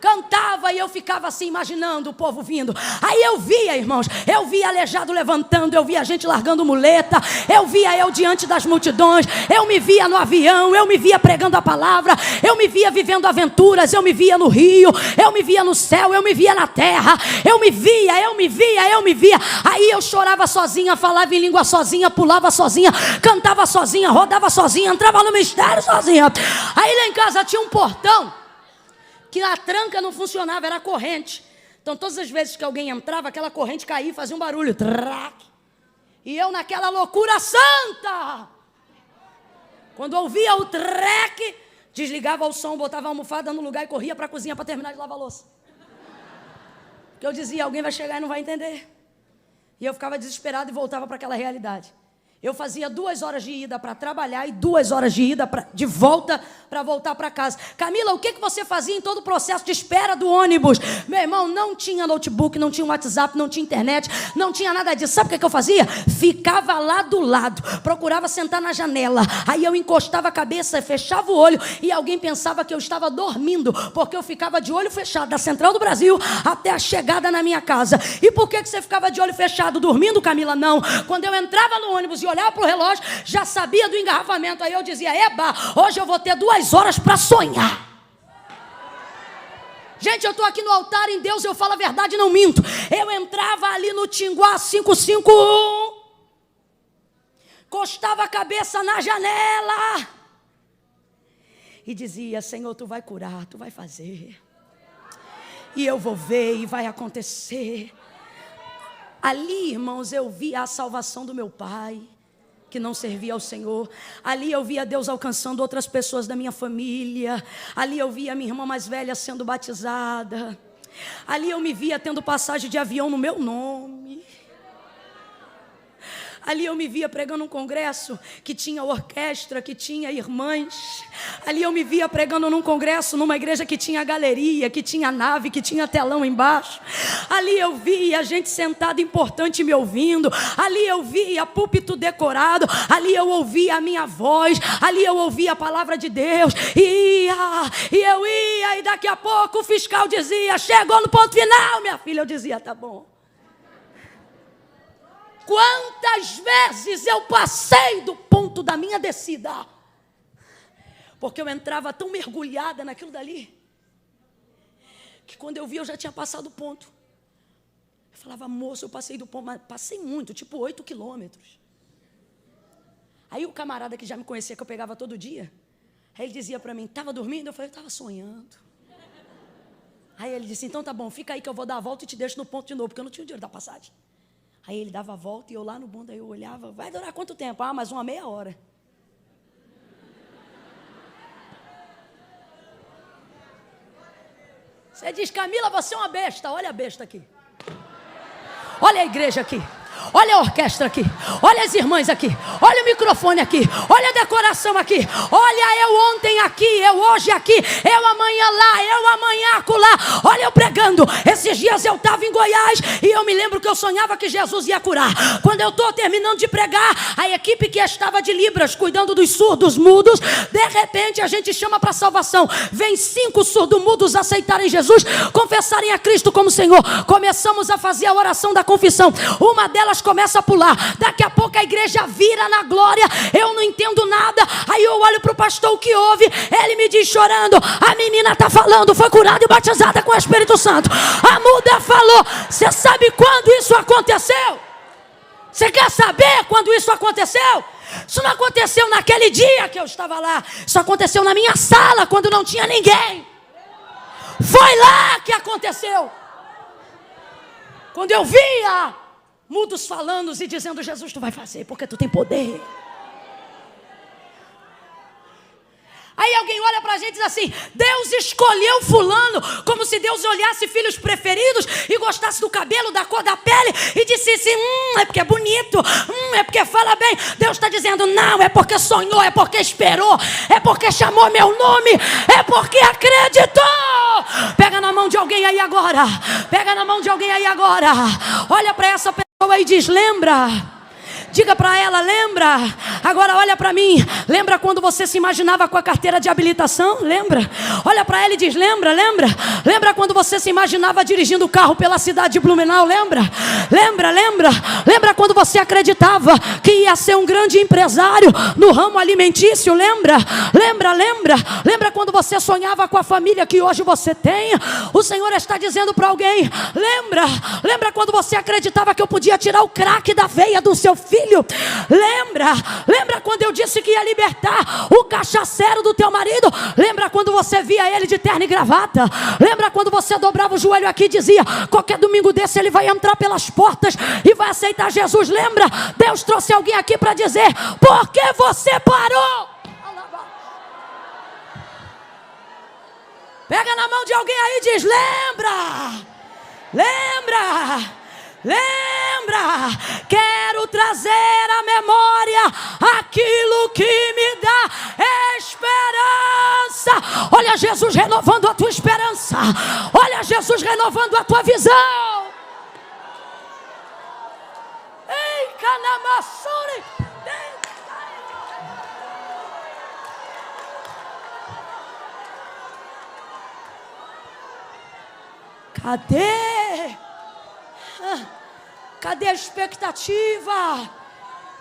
Cantava e eu ficava assim imaginando o povo vindo. Aí eu via, irmãos, eu via aleijado levantando, eu via gente largando muleta, eu via eu diante das multidões, eu me via no avião, eu me via pregando a palavra, eu me via vivendo aventuras, eu me via no rio, eu me via no céu, eu me via na terra, eu me via. Aí eu chorava sozinha, falava em língua sozinha, pulava sozinha, cantava sozinha, rodava sozinha, entrava no mistério sozinha. Aí lá em casa tinha um portão que a tranca não funcionava, era a corrente. Então, todas as vezes que alguém entrava, aquela corrente caía e fazia um barulho. Trac. E eu naquela loucura santa. Quando ouvia o treque, desligava o som, botava a almofada no lugar e corria para a cozinha para terminar de lavar a louça. Porque eu dizia, alguém vai chegar e não vai entender. E eu ficava desesperado e voltava para aquela realidade. Eu fazia 2 horas de ida para trabalhar e 2 horas de ida de volta para voltar para casa. Camila, o que você fazia em todo o processo de espera do ônibus? Meu irmão, não tinha notebook, não tinha WhatsApp, não tinha internet, não tinha nada disso. Sabe o que eu fazia? Ficava lá do lado, procurava sentar na janela. Aí eu encostava a cabeça, fechava o olho e alguém pensava que eu estava dormindo, porque eu ficava de olho fechado da Central do Brasil até a chegada na minha casa. E por que você ficava de olho fechado dormindo, Camila? Não. Quando eu entrava no ônibus e olhava para o relógio, já sabia do engarrafamento. Aí eu dizia, eba, hoje eu vou ter 2 horas para sonhar. Gente, eu estou aqui no altar em Deus, eu falo a verdade, não minto. Eu entrava ali no Tinguá 551, encostava a cabeça na janela e dizia, Senhor, tu vai curar, tu vai fazer. E eu vou ver e vai acontecer. Ali, irmãos, eu vi a salvação do meu pai, que não servia ao Senhor. Ali eu via Deus alcançando outras pessoas da minha família. Ali eu via minha irmã mais velha sendo batizada. Ali eu me via tendo passagem de avião no meu nome. Ali eu me via pregando um congresso que tinha orquestra, que tinha irmãs. Ali eu me via pregando num congresso, numa igreja que tinha galeria, que tinha nave, que tinha telão embaixo. Ali eu via gente sentada importante me ouvindo. Ali eu via púlpito decorado. Ali eu ouvia a minha voz. Ali eu ouvia a palavra de Deus. E eu ia, e daqui a pouco o fiscal dizia, chegou no ponto final, minha filha. Eu dizia, tá bom. Quantas vezes eu passei do ponto da minha descida, porque eu entrava tão mergulhada naquilo dali, que quando eu vi eu já tinha passado o ponto. Eu falava, moço, eu passei do ponto, mas passei muito, tipo 8 quilômetros. Aí o camarada que já me conhecia, que eu pegava todo dia, aí ele dizia para mim, estava dormindo? Eu falei, eu estava sonhando. Aí ele disse, então tá bom, fica aí que eu vou dar a volta e te deixo no ponto de novo, porque eu não tinha o dinheiro da passagem. Aí ele dava a volta e eu lá no bonde, aí eu olhava, vai durar quanto tempo? Ah, mais uma meia hora. Você diz, Camila, você é uma besta. Olha a besta aqui. Olha a igreja aqui. Olha a orquestra aqui, olha as irmãs aqui, olha o microfone aqui, olha a decoração aqui, olha eu ontem aqui, eu hoje aqui, eu amanhã lá, eu amanhã acolá. Olha eu pregando. Esses dias eu estava em Goiás e eu me lembro que eu sonhava que Jesus ia curar. Quando eu estou terminando de pregar, a equipe que estava de Libras, cuidando dos surdos mudos, de repente a gente chama para salvação. Vem 5 surdos-mudos aceitarem Jesus, confessarem a Cristo como Senhor. Começamos a fazer a oração da confissão. Uma delas começa a pular. Daqui a pouco a igreja vira na glória. Eu não entendo nada. Aí eu olho para o pastor, o que houve? Ele me diz chorando, a menina está falando, foi curada e batizada com o Espírito Santo. A muda falou. Você sabe quando isso aconteceu? Você quer saber quando isso aconteceu? Isso não aconteceu naquele dia que eu estava lá. Isso aconteceu na minha sala, quando não tinha ninguém. Foi lá que aconteceu. Quando eu via mudos falando e dizendo, Jesus, tu vai fazer, porque tu tem poder. Aí alguém olha pra gente e diz assim, Deus escolheu fulano, como se Deus olhasse filhos preferidos e gostasse do cabelo, da cor da pele e dissesse, é porque é bonito, é porque fala bem. Deus está dizendo, não, é porque sonhou, é porque esperou, é porque chamou meu nome, é porque acreditou. Pega na mão de alguém aí agora, pega na mão de alguém aí agora, olha para essa pessoa e diz, lembra? Diga para ela, lembra? Agora olha para mim. Lembra quando você se imaginava com a carteira de habilitação? Lembra? Olha para ela e diz, lembra? Lembra? Lembra quando você se imaginava dirigindo o carro pela cidade de Blumenau? Lembra? Lembra? Lembra? Lembra quando você acreditava que ia ser um grande empresário no ramo alimentício? Lembra? Lembra? Lembra? Lembra quando você sonhava com a família que hoje você tem? O Senhor está dizendo para alguém, lembra? Lembra quando você acreditava que eu podia tirar o crack da veia do seu filho? Lembra? Lembra quando eu disse que ia libertar o cachaceiro do teu marido? Lembra quando você via ele de terno e gravata? Lembra quando você dobrava o joelho aqui e dizia, qualquer domingo desse ele vai entrar pelas portas e vai aceitar Jesus? Lembra? Deus trouxe alguém aqui para dizer, por que você parou? Pega na mão de alguém aí e diz, lembra? Lembra? Lembra? Quero trazer à memória aquilo que me dá esperança. Olha Jesus renovando a tua esperança. Olha Jesus renovando a tua visão. Ei, Canamassuri. Cadê? Cadê a expectativa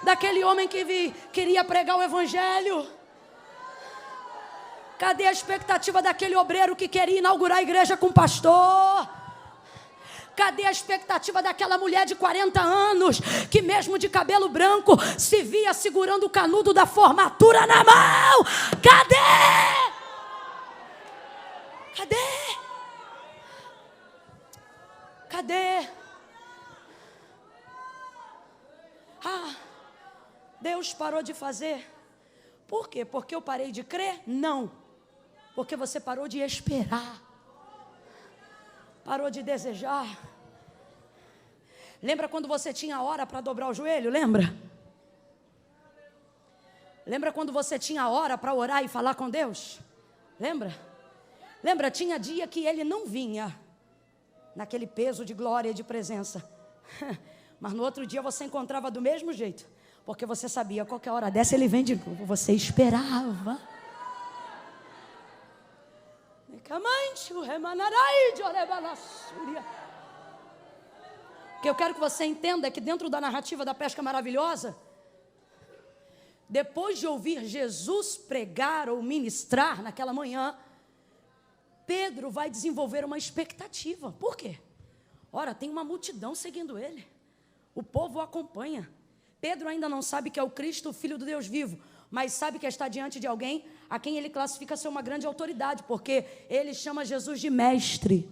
daquele homem que queria pregar o evangelho? Cadê a expectativa daquele obreiro que queria inaugurar a igreja com o pastor? Cadê a expectativa daquela mulher de 40 anos que mesmo de cabelo branco se via segurando o canudo da formatura na mão? Cadê? Cadê? Cadê? Deus parou de fazer. Por quê? Porque eu parei de crer? Não. Porque você parou de esperar. Parou de desejar. Lembra quando você tinha hora para dobrar o joelho? Lembra? Lembra quando você tinha hora para orar e falar com Deus? Lembra? Lembra? Tinha dia que Ele não vinha naquele peso de glória e de presença. Mas no outro dia você encontrava do mesmo jeito. Porque você sabia, qualquer hora dessa Ele vem de novo. Você esperava. O que eu quero que você entenda é que dentro da narrativa da pesca maravilhosa, depois de ouvir Jesus pregar ou ministrar naquela manhã, Pedro vai desenvolver uma expectativa. Por quê? Ora, tem uma multidão seguindo ele. O povo o acompanha. Pedro ainda não sabe que é o Cristo, o Filho do Deus vivo, mas sabe que está diante de alguém a quem ele classifica ser uma grande autoridade, porque ele chama Jesus de mestre.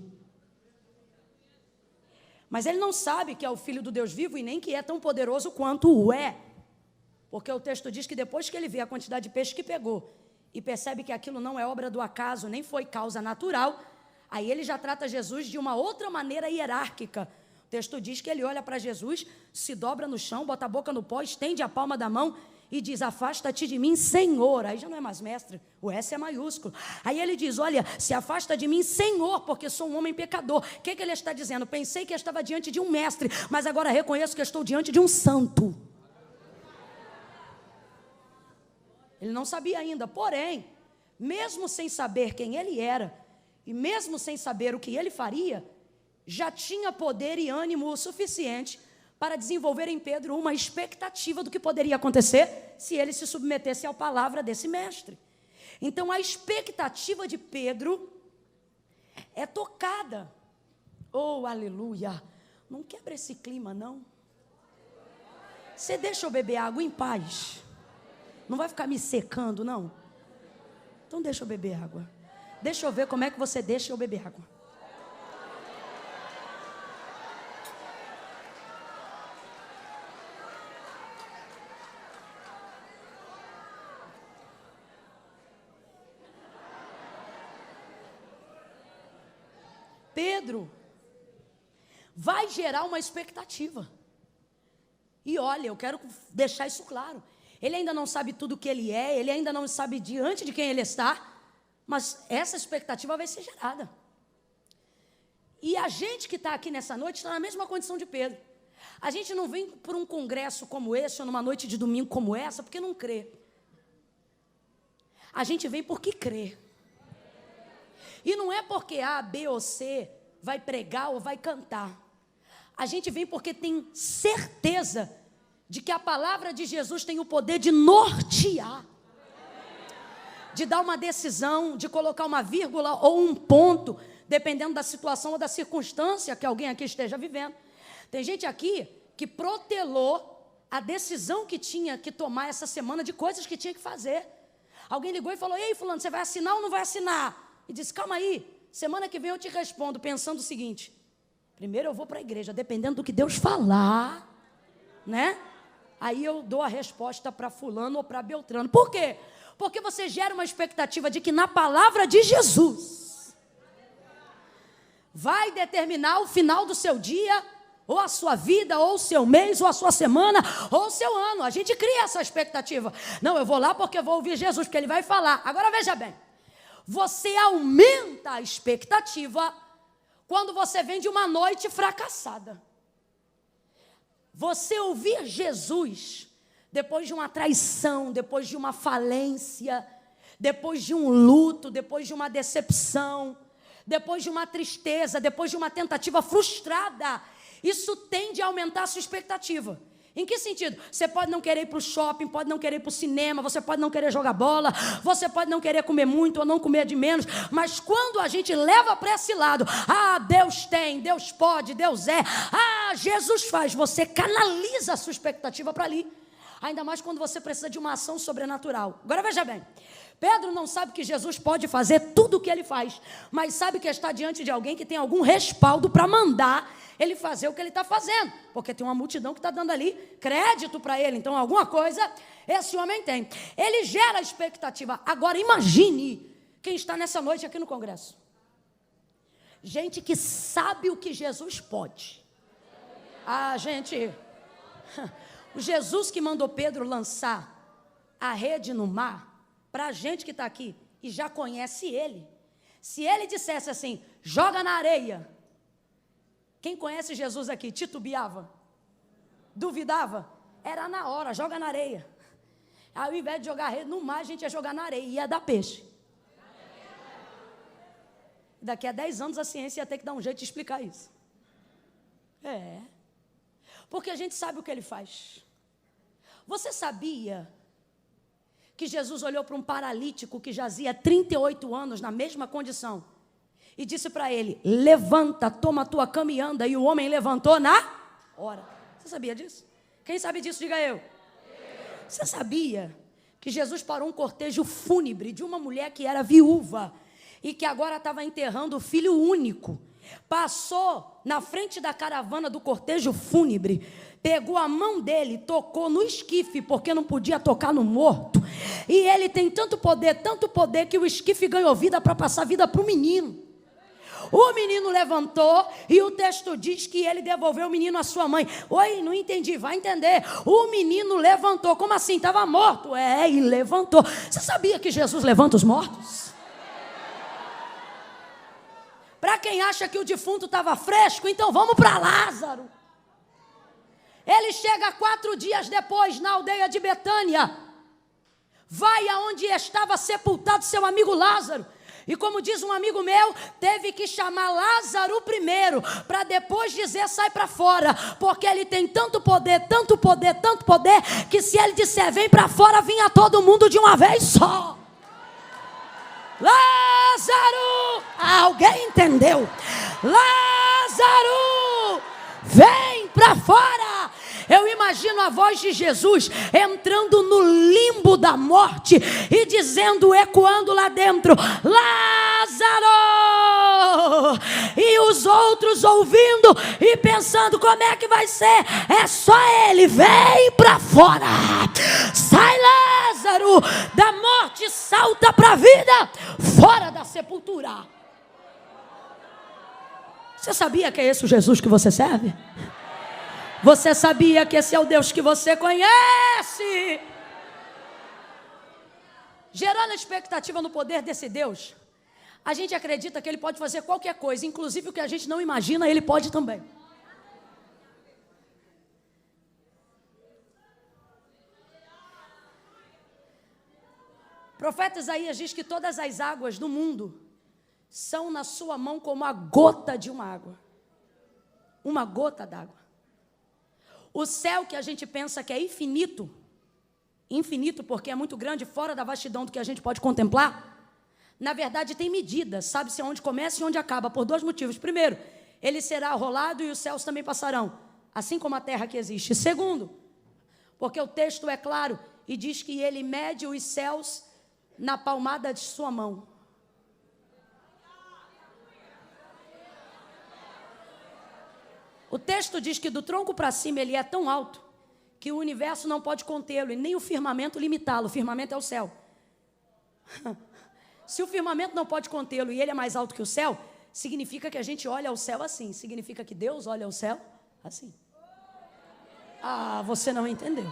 Mas ele não sabe que é o Filho do Deus vivo e nem que é tão poderoso quanto o é. Porque o texto diz que depois que ele vê a quantidade de peixe que pegou e percebe que aquilo não é obra do acaso, nem foi causa natural, aí ele já trata Jesus de uma outra maneira hierárquica. O texto diz que ele olha para Jesus, se dobra no chão, bota a boca no pó, estende a palma da mão e diz: afasta-te de mim, Senhor. Aí já não é mais mestre, o S é maiúsculo. Aí ele diz: olha, se afasta de mim, Senhor, porque sou um homem pecador. O que ele está dizendo? Pensei que eu estava diante de um mestre, mas agora reconheço que eu estou diante de um santo. Ele não sabia ainda, porém, mesmo sem saber quem ele era, e mesmo sem saber o que ele faria, já tinha poder e ânimo o suficiente para desenvolver em Pedro uma expectativa do que poderia acontecer se ele se submetesse à palavra desse mestre. Então a expectativa de Pedro é tocada. Oh, aleluia! Não quebra esse clima, não. Você deixa eu beber água em paz? Não vai ficar me secando, não? Então deixa eu beber água. Deixa eu ver como é que você deixa eu beber água. Pedro vai gerar uma expectativa. E olha, eu quero deixar isso claro. Ele ainda não sabe tudo o que ele é, ele ainda não sabe diante de quem ele está, mas essa expectativa vai ser gerada. E a gente que está aqui nessa noite está na mesma condição de Pedro. A gente não vem por um congresso como esse, ou numa noite de domingo como essa, porque não crê. A gente vem porque crê. E não é porque A, B ou C vai pregar ou vai cantar. A gente vem porque tem certeza de que a palavra de Jesus tem o poder de nortear, de dar uma decisão, de colocar uma vírgula ou um ponto, dependendo da situação ou da circunstância que alguém aqui esteja vivendo. Tem gente aqui que protelou a decisão que tinha que tomar essa semana de coisas que tinha que fazer. Alguém ligou e falou: ei, fulano, você vai assinar ou não vai assinar? E disse: calma aí, semana que vem eu te respondo, pensando o seguinte: primeiro eu vou para a igreja, dependendo do que Deus falar, né? Aí eu dou a resposta para fulano ou para Beltrano. Por quê? Porque você gera uma expectativa de que na palavra de Jesus vai determinar o final do seu dia, ou a sua vida, ou o seu mês, ou a sua semana, ou o seu ano. A gente cria essa expectativa. Não, eu vou lá porque vou ouvir Jesus, porque ele vai falar. Agora veja bem, você aumenta a expectativa quando você vem de uma noite fracassada. Você ouvir Jesus depois de uma traição, depois de uma falência, depois de um luto, depois de uma decepção, depois de uma tristeza, depois de uma tentativa frustrada, isso tende a aumentar a sua expectativa. Em que sentido? Você pode não querer ir para o shopping, pode não querer ir para o cinema, você pode não querer jogar bola, você pode não querer comer muito ou não comer de menos, mas quando a gente leva para esse lado, Deus tem, Deus pode, Deus é, Jesus faz, você canaliza a sua expectativa para ali. Ainda mais quando você precisa de uma ação sobrenatural. Agora veja bem, Pedro não sabe que Jesus pode fazer tudo o que ele faz, mas sabe que está diante de alguém que tem algum respaldo para mandar ele fazer o que ele está fazendo, porque tem uma multidão que está dando ali crédito para ele, então alguma coisa esse homem tem. Ele gera expectativa. Agora imagine quem está nessa noite aqui no congresso. Gente que sabe o que Jesus pode. Gente... O Jesus que mandou Pedro lançar a rede no mar, para a gente que está aqui e já conhece ele, se ele dissesse assim, joga na areia, quem conhece Jesus aqui titubeava, duvidava, era na hora, joga na areia. Ao invés de jogar a rede no mar, a gente ia jogar na areia e ia dar peixe. Daqui a 10 anos a ciência ia ter que dar um jeito de explicar isso. Porque a gente sabe o que ele faz. Você sabia que Jesus olhou para um paralítico que jazia 38 anos na mesma condição e disse para ele, levanta, toma a tua cama e anda, e o homem levantou na hora. Você sabia disso? Quem sabe disso, diga eu. Você sabia que Jesus parou um cortejo fúnebre de uma mulher que era viúva e que agora estava enterrando o filho único? Passou na frente da caravana do cortejo fúnebre, pegou a mão dele, tocou no esquife, porque não podia tocar no morto, e ele tem tanto poder que o esquife ganhou vida para passar vida para o menino. O menino levantou e o texto diz que ele devolveu o menino à sua mãe. Oi, não entendi, vai entender. O menino levantou, como assim? Estava morto? E levantou. Você sabia que Jesus levanta os mortos? Para quem acha que o defunto estava fresco, então vamos para Lázaro. Ele chega 4 dias depois na aldeia de Betânia. Vai aonde estava sepultado seu amigo Lázaro. E como diz um amigo meu, teve que chamar Lázaro primeiro, para depois dizer sai para fora. Porque ele tem tanto poder, que se ele disser vem para fora, vinha todo mundo de uma vez só. Lázaro! Alguém entendeu? Lázaro! Vem para fora! Eu imagino a voz de Jesus entrando no limbo da morte e dizendo, ecoando lá dentro, Lázaro! E os outros ouvindo e pensando, como é que vai ser? É só ele, vem para fora! Sai, Lázaro! Da morte salta para a vida, fora da sepultura. Você sabia que é esse o Jesus que você serve? Você sabia que esse é o Deus que você conhece? Gerando expectativa no poder desse Deus, a gente acredita que Ele pode fazer qualquer coisa, inclusive o que a gente não imagina, Ele pode também. O profeta Isaías diz que todas as águas do mundo são na sua mão como a gota de uma água. Uma gota d'água. O céu que a gente pensa que é infinito, infinito porque é muito grande, fora da vastidão do que a gente pode contemplar, na verdade tem medidas, sabe-se onde começa e onde acaba, por 2 motivos. Primeiro, ele será rolado e os céus também passarão, assim como a terra que existe. Segundo, porque o texto é claro e diz que ele mede os céus na palmada de sua mão. O texto diz que do tronco para cima ele é tão alto que o universo não pode contê-lo e nem o firmamento limitá-lo. O firmamento é o céu. Se o firmamento não pode contê-lo e ele é mais alto que o céu, significa que a gente olha ao céu assim. Significa que Deus olha ao céu Assim. Ah, você não entendeu.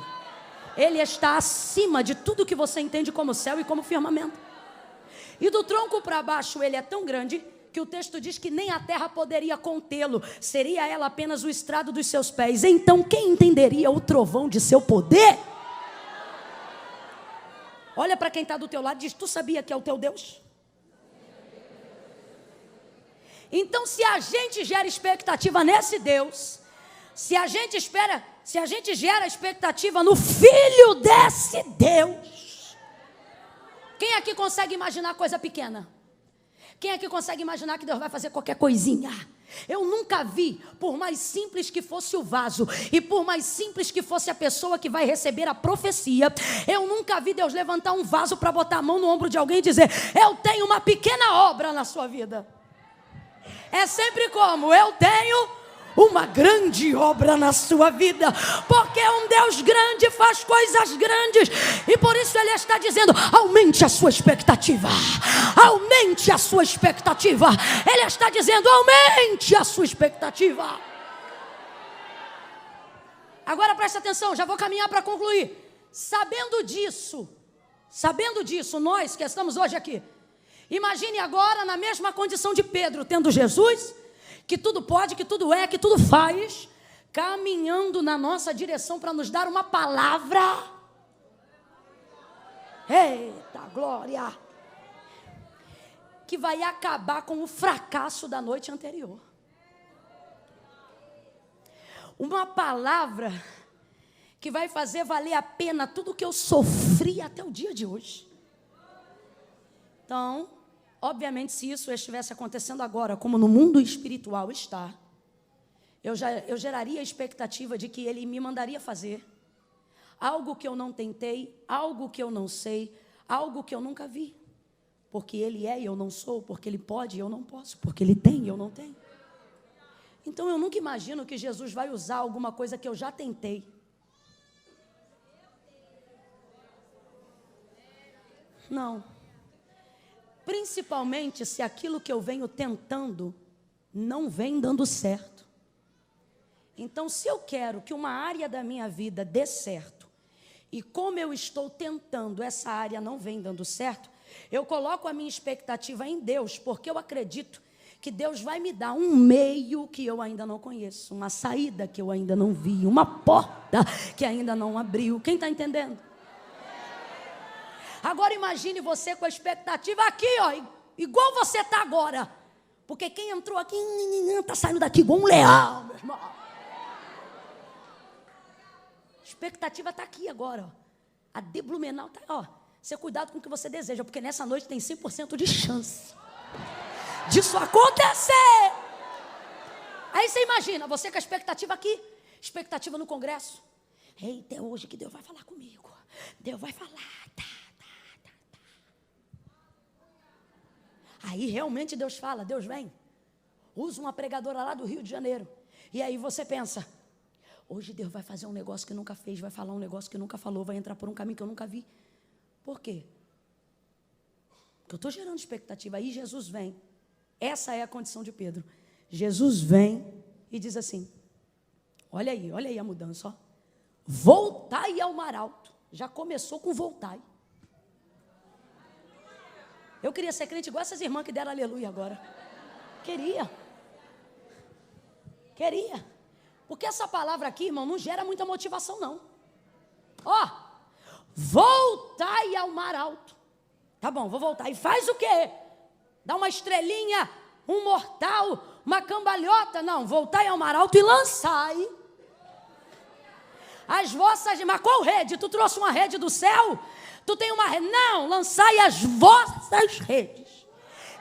Ele está acima de tudo que você entende como céu e como firmamento. E do tronco para baixo ele é tão grande que o texto diz que nem a terra poderia contê-lo. Seria ela apenas o estrado dos seus pés. Então quem entenderia o trovão de seu poder? Olha para quem está do teu lado e diz: tu sabia que é o teu Deus? Então se a gente gera expectativa nesse Deus, se a gente gera expectativa no Filho desse Deus, quem aqui consegue imaginar coisa pequena? Quem aqui consegue imaginar que Deus vai fazer qualquer coisinha? Eu nunca vi, por mais simples que fosse o vaso, e por mais simples que fosse a pessoa que vai receber a profecia, eu nunca vi Deus levantar um vaso para botar a mão no ombro de alguém e dizer: eu tenho uma pequena obra na sua vida. É sempre como: eu tenho uma grande obra na sua vida, porque um Deus grande faz coisas grandes, e por isso Ele está dizendo: aumente a sua expectativa, aumente a sua expectativa. Ele está dizendo: aumente a sua expectativa. Agora presta atenção, já vou caminhar para concluir. Sabendo disso, nós que estamos hoje aqui, imagine agora na mesma condição de Pedro, tendo Jesus, que tudo pode, que tudo é, que tudo faz, caminhando na nossa direção para nos dar uma palavra. Eita glória! Que vai acabar com o fracasso da noite anterior. Uma palavra que vai fazer valer a pena tudo que eu sofri até o dia de hoje. Então, obviamente, se isso estivesse acontecendo agora, como no mundo espiritual está, eu geraria a expectativa de que Ele me mandaria fazer algo que eu não tentei, algo que eu não sei, algo que eu nunca vi. Porque Ele é e eu não sou, porque Ele pode e eu não posso, porque Ele tem e eu não tenho. Então eu nunca imagino que Jesus vai usar alguma coisa que eu já tentei. Não. Principalmente se aquilo que eu venho tentando não vem dando certo. Então, se eu quero que uma área da minha vida dê certo, e como eu estou tentando, essa área não vem dando certo, eu coloco a minha expectativa em Deus, porque eu acredito que Deus vai me dar um meio que eu ainda não conheço, uma saída que eu ainda não vi, uma porta que ainda não abriu. Quem está entendendo? Agora imagine você com a expectativa aqui, ó, igual você está agora. Porque quem entrou aqui está saindo daqui igual um leão, meu irmão. A expectativa está aqui agora, ó. A deblumenal está, ó. Você cuidado com o que você deseja, porque nessa noite tem 100% de chance disso acontecer. Aí você imagina, você com a expectativa aqui, expectativa no congresso. Eita, é hoje que Deus vai falar comigo. Deus vai falar, tá. Aí realmente Deus fala, Deus vem. Usa uma pregadora lá do Rio de Janeiro. E aí você pensa, hoje Deus vai fazer um negócio que nunca fez, vai falar um negócio que nunca falou, vai entrar por um caminho que eu nunca vi. Por quê? Porque eu estou gerando expectativa. Aí Jesus vem. Essa é a condição de Pedro. Jesus vem e diz assim, olha aí a mudança, ó. Voltai ao mar alto. Já começou com voltai. Eu queria ser crente igual essas irmãs que deram aleluia agora. Queria. Porque essa palavra aqui, irmão, não gera muita motivação, não. Ó, voltai ao mar alto. Tá bom, vou voltar. E faz o quê? Dá uma estrelinha, um mortal, uma cambalhota? Não, voltai ao mar alto e lançai as vossas... Mas qual rede? Tu trouxe uma rede do céu? Tu tem uma rede? Não, lançai as vossas redes.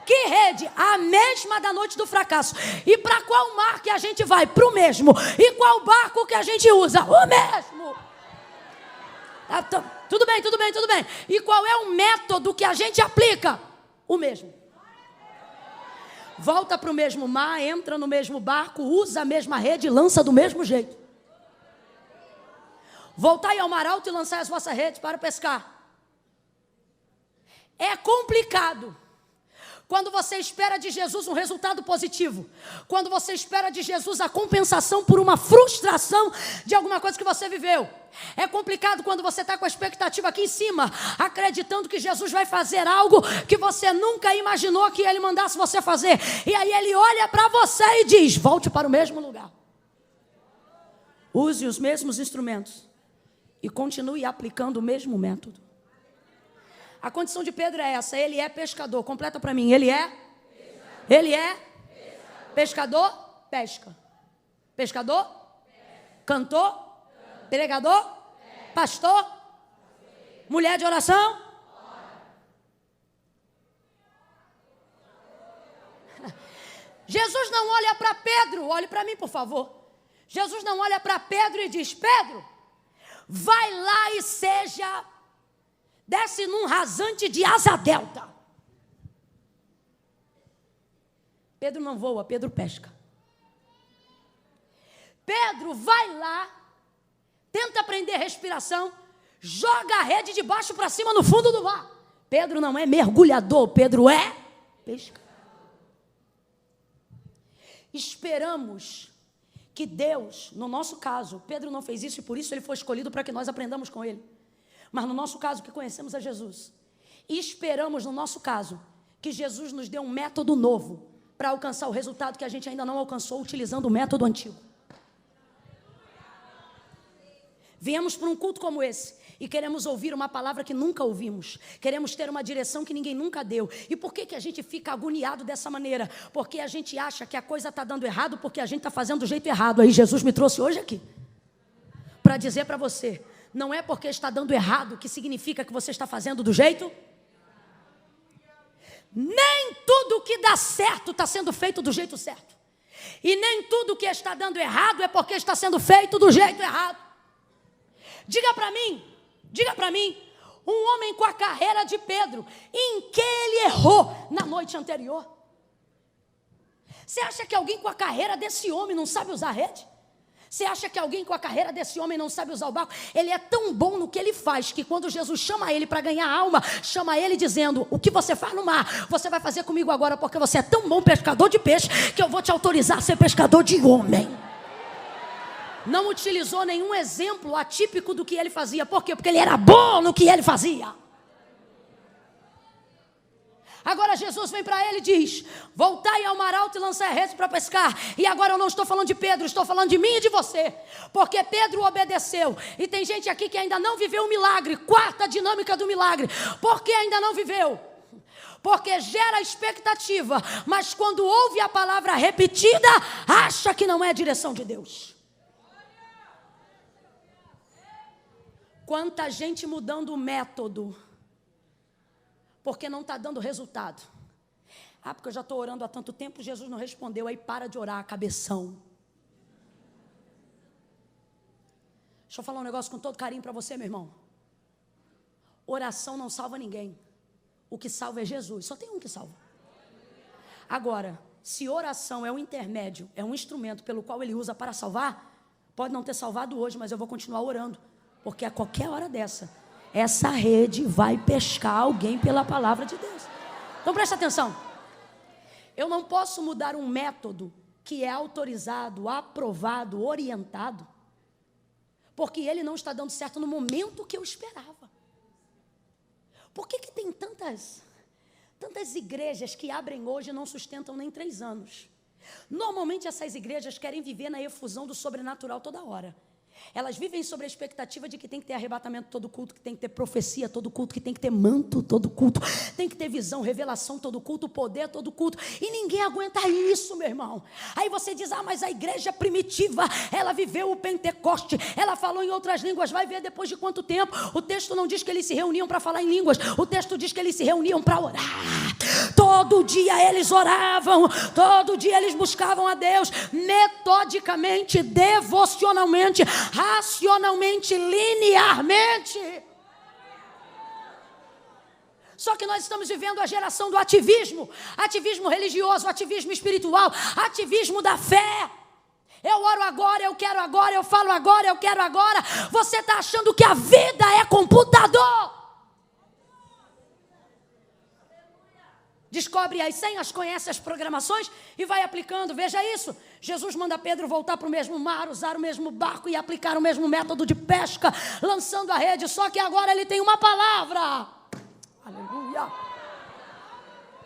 Que rede? A mesma da noite do fracasso. E para qual mar que a gente vai? Para o mesmo. E qual barco que a gente usa? O mesmo. Tudo bem. E qual é o método que a gente aplica? O mesmo. Volta para o mesmo mar, entra no mesmo barco, usa a mesma rede e lança do mesmo jeito. Voltai ao mar alto e lançai as vossas redes para pescar. É complicado, Quando você espera de Jesus um resultado positivo, quando você espera de Jesus a compensação por uma frustração de alguma coisa que você viveu. É complicado quando você está com a expectativa aqui em cima, acreditando que Jesus vai fazer algo que você nunca imaginou que Ele mandasse você fazer. E aí Ele olha para você e diz: volte para o mesmo lugar. Use os mesmos instrumentos e continue aplicando o mesmo método. A condição de Pedro é essa: ele é pescador. Completa para mim. Ele é? Pescador? Pesca. Pescador? Cantor? Pregador? Pastor? Mulher de oração? Jesus não olha para Pedro. Olhe para mim, por favor. Jesus não olha para Pedro e diz: Pedro, vai lá e desce num rasante de asa delta. Pedro não voa, Pedro pesca. Pedro vai lá, tenta aprender respiração, joga a rede de baixo para cima no fundo do mar. Pedro não é mergulhador, Pedro é pescador. Esperamos que Deus, no nosso caso, Pedro não fez isso e por isso ele foi escolhido para que nós aprendamos com ele. Mas no nosso caso, que conhecemos a Jesus, e esperamos no nosso caso, que Jesus nos dê um método novo para alcançar o resultado que a gente ainda não alcançou utilizando o método antigo. Viemos para um culto como esse e queremos ouvir uma palavra que nunca ouvimos. Queremos ter uma direção que ninguém nunca deu. E por que a gente fica agoniado dessa maneira? Porque a gente acha que a coisa está dando errado porque a gente está fazendo do jeito errado. Aí Jesus me trouxe hoje aqui para dizer para você: não é porque está dando errado que significa que você está fazendo do jeito. Nem tudo que dá certo está sendo feito do jeito certo. E nem tudo que está dando errado é porque está sendo feito do jeito errado. Diga para mim, um homem com a carreira de Pedro, em que ele errou na noite anterior? Você acha que alguém com a carreira desse homem não sabe usar rede? Você acha que alguém com a carreira desse homem não sabe usar o barco? Ele é tão bom no que ele faz, que quando Jesus chama ele para ganhar alma, chama ele dizendo: o que você faz no mar, você vai fazer comigo agora, porque você é tão bom pescador de peixe, que eu vou te autorizar a ser pescador de homem. Não utilizou nenhum exemplo atípico do que ele fazia. Por quê? Porque ele era bom no que ele fazia. Agora Jesus vem para ele e diz: voltai ao mar alto e lançai a rede para pescar. E agora eu não estou falando de Pedro, estou falando de mim e de você. Porque Pedro obedeceu. E tem gente aqui que ainda não viveu o milagre. Quarta dinâmica do milagre. Por que ainda não viveu? Porque gera expectativa, mas quando ouve a palavra repetida, acha que não é a direção de Deus. Quanta gente mudando o método porque não está dando resultado. Ah, porque eu já estou orando há tanto tempo, Jesus não respondeu. Aí para de orar, cabeção. Deixa eu falar um negócio com todo carinho para você, meu irmão. Oração não salva ninguém. O que salva é Jesus. Só tem um que salva. Agora, se oração é um intermédio, é um instrumento pelo qual ele usa para salvar, pode não ter salvado hoje, mas eu vou continuar orando. Porque a qualquer hora dessa, essa rede vai pescar alguém pela palavra de Deus. Então presta atenção. Eu não posso mudar um método que é autorizado, aprovado, orientado, porque ele não está dando certo no momento que eu esperava. Por que tem tantas igrejas que abrem hoje e não sustentam nem 3 anos? Normalmente essas igrejas querem viver na efusão do sobrenatural toda hora. Elas vivem sobre a expectativa de que tem que ter arrebatamento todo culto, que tem que ter profecia todo culto, que tem que ter manto todo culto, tem que ter visão, revelação todo culto, poder todo culto, e ninguém aguenta isso, meu irmão. Aí você diz: ah, mas a igreja primitiva, ela viveu o Pentecoste, ela falou em outras línguas. Vai ver depois de quanto tempo. O texto não diz que eles se reuniam para falar em línguas, o texto diz que eles se reuniam para orar. Todo dia eles oravam, todo dia eles buscavam a Deus, metodicamente, devocionalmente, racionalmente, linearmente. Só que nós estamos vivendo a geração do ativismo religioso, ativismo espiritual, ativismo da fé. Eu oro agora, eu quero agora, eu falo agora, eu quero agora. Você está achando que a vida é computador? descobre as senhas, conhece as programações e vai aplicando. Veja isso, Jesus manda Pedro voltar para o mesmo mar, usar o mesmo barco e aplicar o mesmo método de pesca, lançando a rede, só que agora ele tem uma palavra. Aleluia.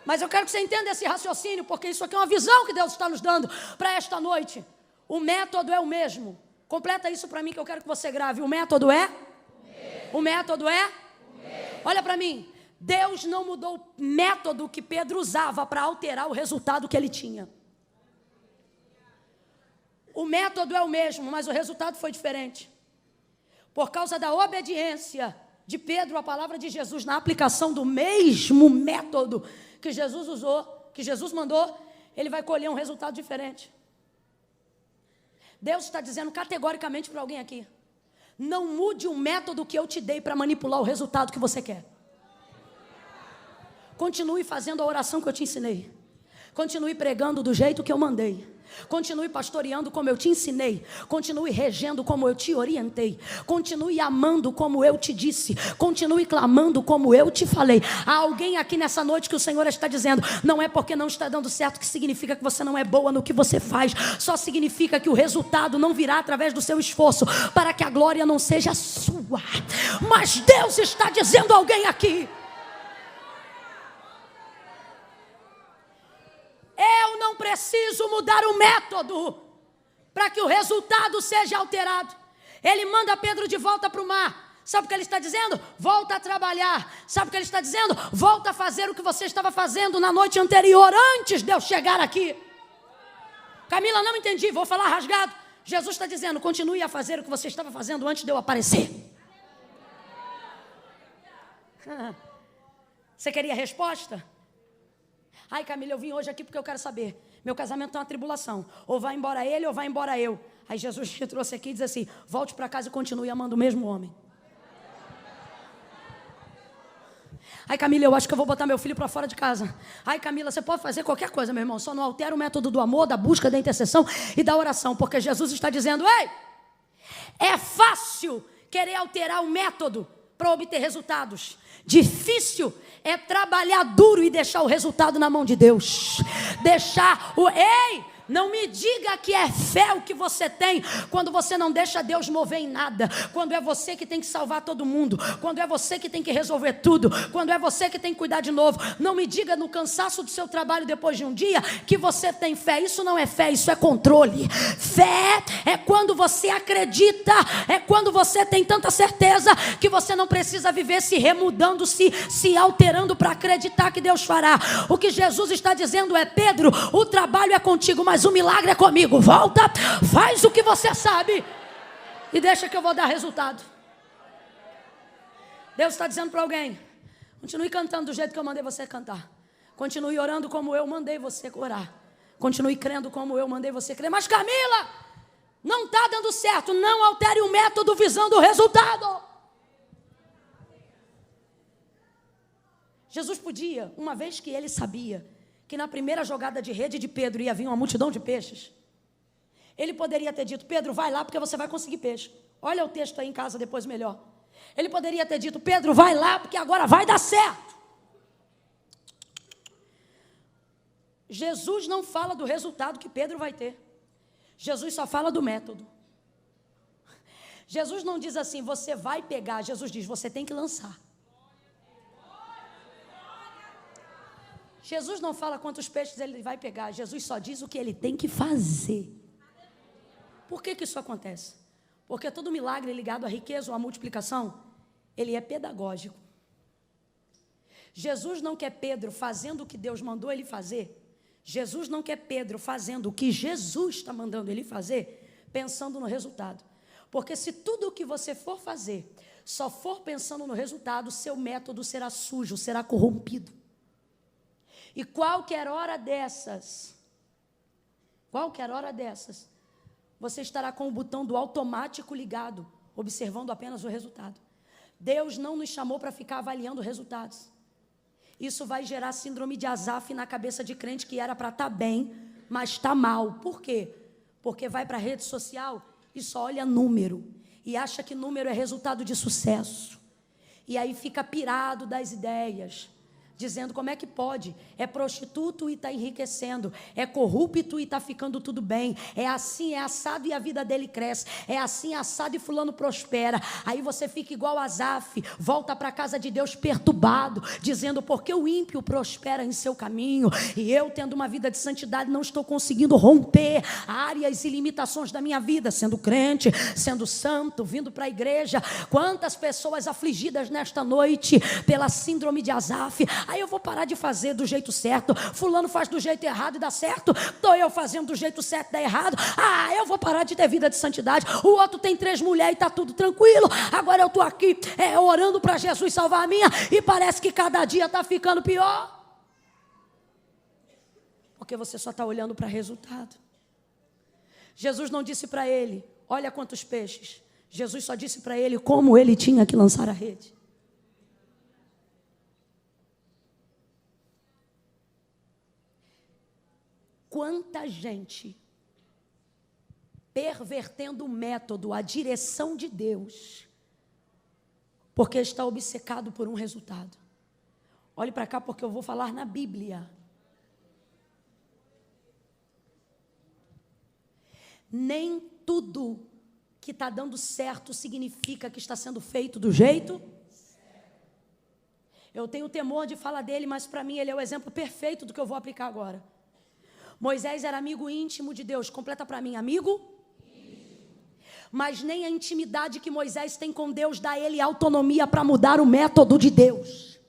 Mas eu quero que você entenda esse raciocínio, porque isso aqui é uma visão que Deus está nos dando para esta noite. O método é o mesmo. Completa isso para mim que eu quero que você grave. O método é? O método é? Olha para mim. Deus não mudou o método que Pedro usava para alterar o resultado que ele tinha. O método é o mesmo, mas o resultado foi diferente. Por causa da obediência de Pedro à palavra de Jesus, na aplicação do mesmo método que Jesus usou, que Jesus mandou, ele vai colher um resultado diferente. Deus está dizendo categoricamente para alguém aqui: não mude o método que eu te dei para manipular o resultado que você quer. Continue fazendo a oração que eu te ensinei. Continue pregando do jeito que eu mandei. Continue pastoreando como eu te ensinei. Continue regendo como eu te orientei. Continue amando como eu te disse. Continue clamando como eu te falei. Há alguém aqui nessa noite que o Senhor está dizendo: não é porque não está dando certo que significa que você não é boa no que você faz. Só significa que o resultado não virá através do seu esforço, para que a glória não seja sua. Mas Deus está dizendo a alguém aqui: eu não preciso mudar o método para que o resultado seja alterado. Ele manda Pedro de volta para o mar. Sabe o que ele está dizendo? Volta a trabalhar. Sabe o que ele está dizendo? Volta a fazer o que você estava fazendo na noite anterior, antes de eu chegar aqui. Camila, não entendi, vou falar rasgado. Jesus está dizendo: continue a fazer o que você estava fazendo antes de eu aparecer. Você queria resposta? Ai, Camila, eu vim hoje aqui porque eu quero saber. Meu casamento está uma tribulação. Ou vai embora ele ou vai embora eu. Aí Jesus te trouxe aqui e diz assim: volte para casa e continue amando o mesmo homem. Ai, Camila, eu acho que eu vou botar meu filho para fora de casa. Ai, Camila, você pode fazer qualquer coisa, meu irmão. Só não altera o método do amor, da busca, da intercessão e da oração. Porque Jesus está dizendo: ei, é fácil querer alterar o método para obter resultados. Difícil é trabalhar duro e deixar o resultado na mão de Deus. Não me diga que é fé o que você tem, quando você não deixa Deus mover em nada, quando é você que tem que salvar todo mundo, quando é você que tem que resolver tudo, quando é você que tem que cuidar de novo. Não me diga no cansaço do seu trabalho depois de um dia que você tem fé. Isso não é fé, isso é controle. Fé é quando você acredita, é quando você tem tanta certeza que você não precisa viver se remudando, se alterando para acreditar que Deus fará. O que Jesus está dizendo é: Pedro, o trabalho é contigo, mas o milagre é comigo. Volta, faz o que você sabe e deixa que eu vou dar resultado. Deus está dizendo para alguém: continue cantando do jeito que eu mandei você cantar. Continue orando como eu mandei você orar. Continue crendo como eu mandei você crer. Mas Camila, não está dando certo. Não altere o método visando o resultado. Jesus podia, uma vez que ele sabia que na primeira jogada de rede de Pedro ia vir uma multidão de peixes, ele poderia ter dito: Pedro, vai lá porque você vai conseguir peixe. Olha o texto aí em casa depois melhor. Ele poderia ter dito: Pedro, vai lá porque agora vai dar certo. Jesus não fala do resultado que Pedro vai ter. Jesus só fala do método. Jesus não diz assim: você vai pegar. Jesus diz: você tem que lançar. Jesus não fala quantos peixes ele vai pegar. Jesus só diz o que ele tem que fazer. Por que isso acontece? Porque todo milagre ligado à riqueza ou à multiplicação, ele é pedagógico. Jesus não quer Pedro fazendo o que Deus mandou ele fazer. Jesus não quer Pedro fazendo o que Jesus está mandando ele fazer, pensando no resultado. Porque se tudo o que você for fazer só for pensando no resultado, seu método será sujo, será corrompido. E qualquer hora dessas, você estará com o botão do automático ligado, observando apenas o resultado. Deus não nos chamou para ficar avaliando resultados. Isso vai gerar síndrome de Asaf na cabeça de crente que era para estar bem, mas está mal. Por quê? Porque vai para a rede social e só olha número, e acha que número é resultado de sucesso. E aí fica pirado das ideias. dizendo como é que pode, é prostituto e está enriquecendo, é corrupto e está ficando tudo bem, é assim, é assado e a vida dele cresce, é assim, assado e fulano prospera. Aí você fica igual Asaf, volta para a casa de Deus perturbado, dizendo porque o ímpio prospera em seu caminho, e eu tendo uma vida de santidade não estou conseguindo romper áreas e limitações da minha vida, sendo crente, sendo santo, vindo para a igreja. Quantas pessoas afligidas nesta noite pela síndrome de Asaf. Aí eu vou parar de fazer do jeito certo, fulano faz do jeito errado e dá certo, estou eu fazendo do jeito certo e dá errado. Eu vou parar de ter vida de santidade, o outro tem 3 mulheres e está tudo tranquilo, agora eu estou aqui orando para Jesus salvar a minha, e parece que cada dia está ficando pior, porque você só está olhando para resultado. Jesus não disse para ele, olha quantos peixes. Jesus só disse para ele como ele tinha que lançar a rede. Quanta gente pervertendo o método, a direção de Deus, porque está obcecado por um resultado. Olhe para cá porque eu vou falar na Bíblia. Nem tudo que está dando certo significa que está sendo feito do jeito certo. Eu tenho temor de falar dele, mas para mim ele é o exemplo perfeito do que eu vou aplicar agora. Moisés era amigo íntimo de Deus. Completa para mim, amigo? Mas nem a intimidade que Moisés tem com Deus dá a ele autonomia para mudar o método de Deus.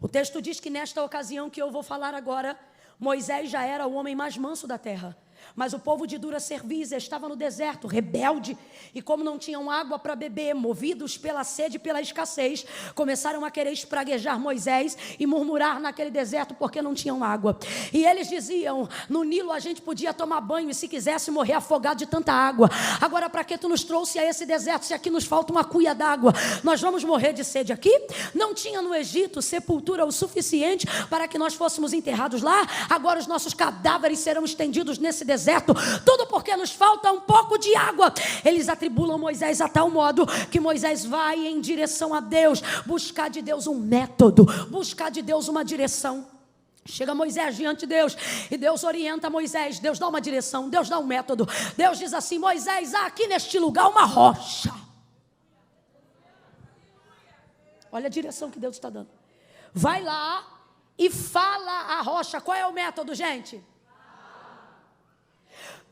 O texto diz que nesta ocasião que eu vou falar agora, Moisés já era o homem mais manso da terra. Mas o povo de dura cerviz estava no deserto, rebelde, e como não tinham água para beber, movidos pela sede e pela escassez, começaram a querer espraguejar Moisés e murmurar naquele deserto porque não tinham água. E eles diziam, no Nilo a gente podia tomar banho e se quisesse morrer afogado de tanta água. Agora para que tu nos trouxe a esse deserto se aqui nos falta uma cuia d'água? Nós vamos morrer de sede aqui? Não tinha no Egito sepultura o suficiente para que nós fôssemos enterrados lá? Agora os nossos cadáveres serão estendidos nesse deserto, tudo porque nos falta um pouco de água. Eles atribulam Moisés a tal modo que Moisés vai em direção a Deus, buscar de Deus um método, buscar de Deus uma direção. Chega Moisés diante de Deus e Deus orienta Moisés, Deus dá uma direção, Deus dá um método. Deus diz assim, Moisés, há aqui neste lugar uma rocha. Olha a direção que Deus está dando. Vai lá e fala a rocha. Qual é o método, gente?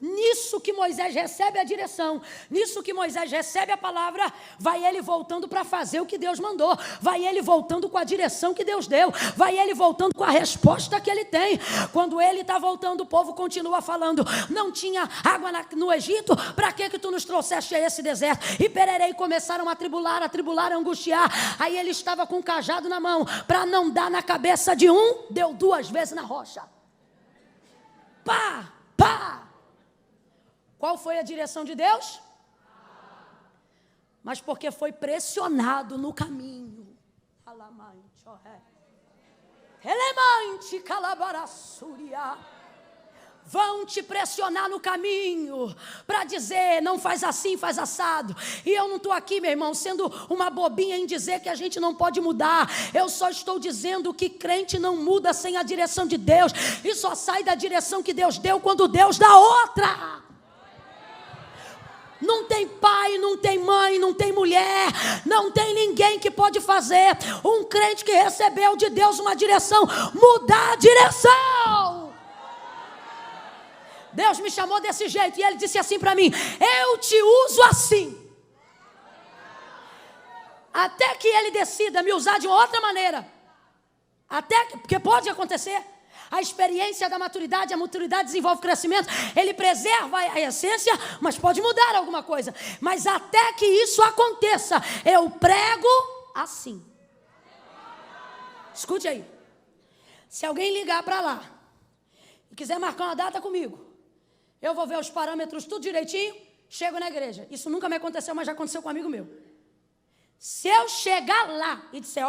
Nisso que Moisés recebe a direção, nisso que Moisés recebe a palavra, vai ele voltando para fazer o que Deus mandou, vai ele voltando com a direção que Deus deu, vai ele voltando com a resposta que ele tem. Quando ele está voltando, o povo continua falando, não tinha água no Egito, para que tu nos trouxeste a esse deserto? E pererei, começaram a tribular, a angustiar. Aí ele estava com um cajado na mão, para não dar na cabeça de um, deu 2 vezes na rocha. Pá, pá. Qual foi a direção de Deus? Mas porque foi pressionado no caminho. Vão te pressionar no caminho para dizer, não faz assim, faz assado. E eu não estou aqui, meu irmão, sendo uma bobinha em dizer que a gente não pode mudar. Eu só estou dizendo que crente não muda sem a direção de Deus. E só sai da direção que Deus deu quando Deus dá outra. Não tem pai, não tem mãe, não tem mulher, não tem ninguém que pode fazer um crente que recebeu de Deus uma direção, mudar a direção. Deus me chamou desse jeito e Ele disse assim para mim, eu te uso assim. Até que Ele decida me usar de outra maneira. Porque pode acontecer. A experiência da maturidade, a maturidade desenvolve crescimento. Ele preserva a essência, mas pode mudar alguma coisa. Mas até que isso aconteça, eu prego assim. Escute aí. Se alguém ligar para lá e quiser marcar uma data comigo, eu vou ver os parâmetros tudo direitinho, chego na igreja. Isso nunca me aconteceu, mas já aconteceu com um amigo meu. Se eu chegar lá e disser,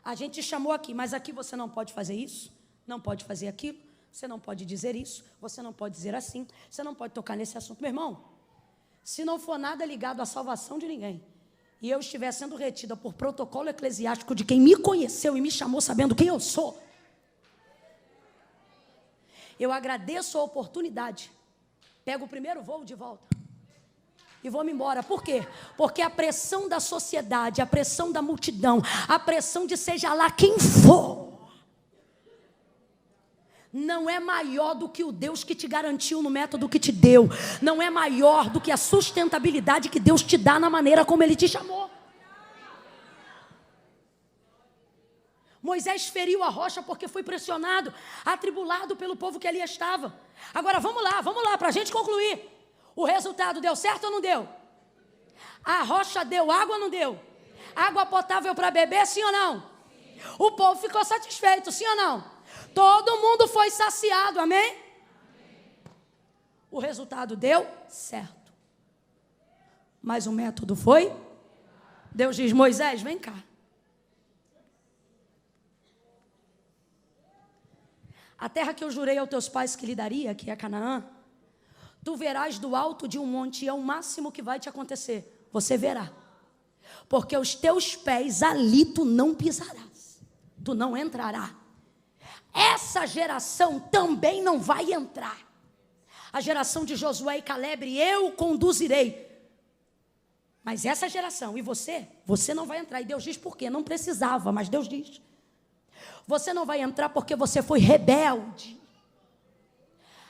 a gente te chamou aqui, mas aqui você não pode fazer isso, não pode fazer aquilo, você não pode dizer isso, você não pode dizer assim, você não pode tocar nesse assunto. Meu irmão, se não for nada ligado à salvação de ninguém, e eu estiver sendo retida por protocolo eclesiástico de quem me conheceu e me chamou sabendo quem eu sou, eu agradeço a oportunidade, pego o primeiro voo de volta e vou-me embora. Por quê? Porque a pressão da sociedade, a pressão da multidão, a pressão de seja lá quem for, não é maior do que o Deus que te garantiu no método que te deu. Não é maior do que a sustentabilidade que Deus te dá na maneira como Ele te chamou. Moisés feriu a rocha porque foi pressionado, atribulado pelo povo que ali estava. Agora vamos lá, para a gente concluir. O resultado deu certo ou não deu? A rocha deu água ou não deu? Água potável para beber, sim ou não? O povo ficou satisfeito, sim ou não? Todo mundo foi saciado, amém? O resultado deu certo. Mas o método foi? Deus diz, Moisés, vem cá. A terra que eu jurei aos teus pais que lhe daria, que é Canaã, tu verás do alto de um monte, e é o máximo que vai te acontecer. Você verá. Porque os teus pés ali tu não pisarás. Tu não entrarás. Essa geração também não vai entrar. A geração de Josué e Caleb, eu conduzirei. Mas essa geração, e você não vai entrar. E Deus diz por quê? Não precisava, mas Deus diz. Você não vai entrar porque você foi rebelde.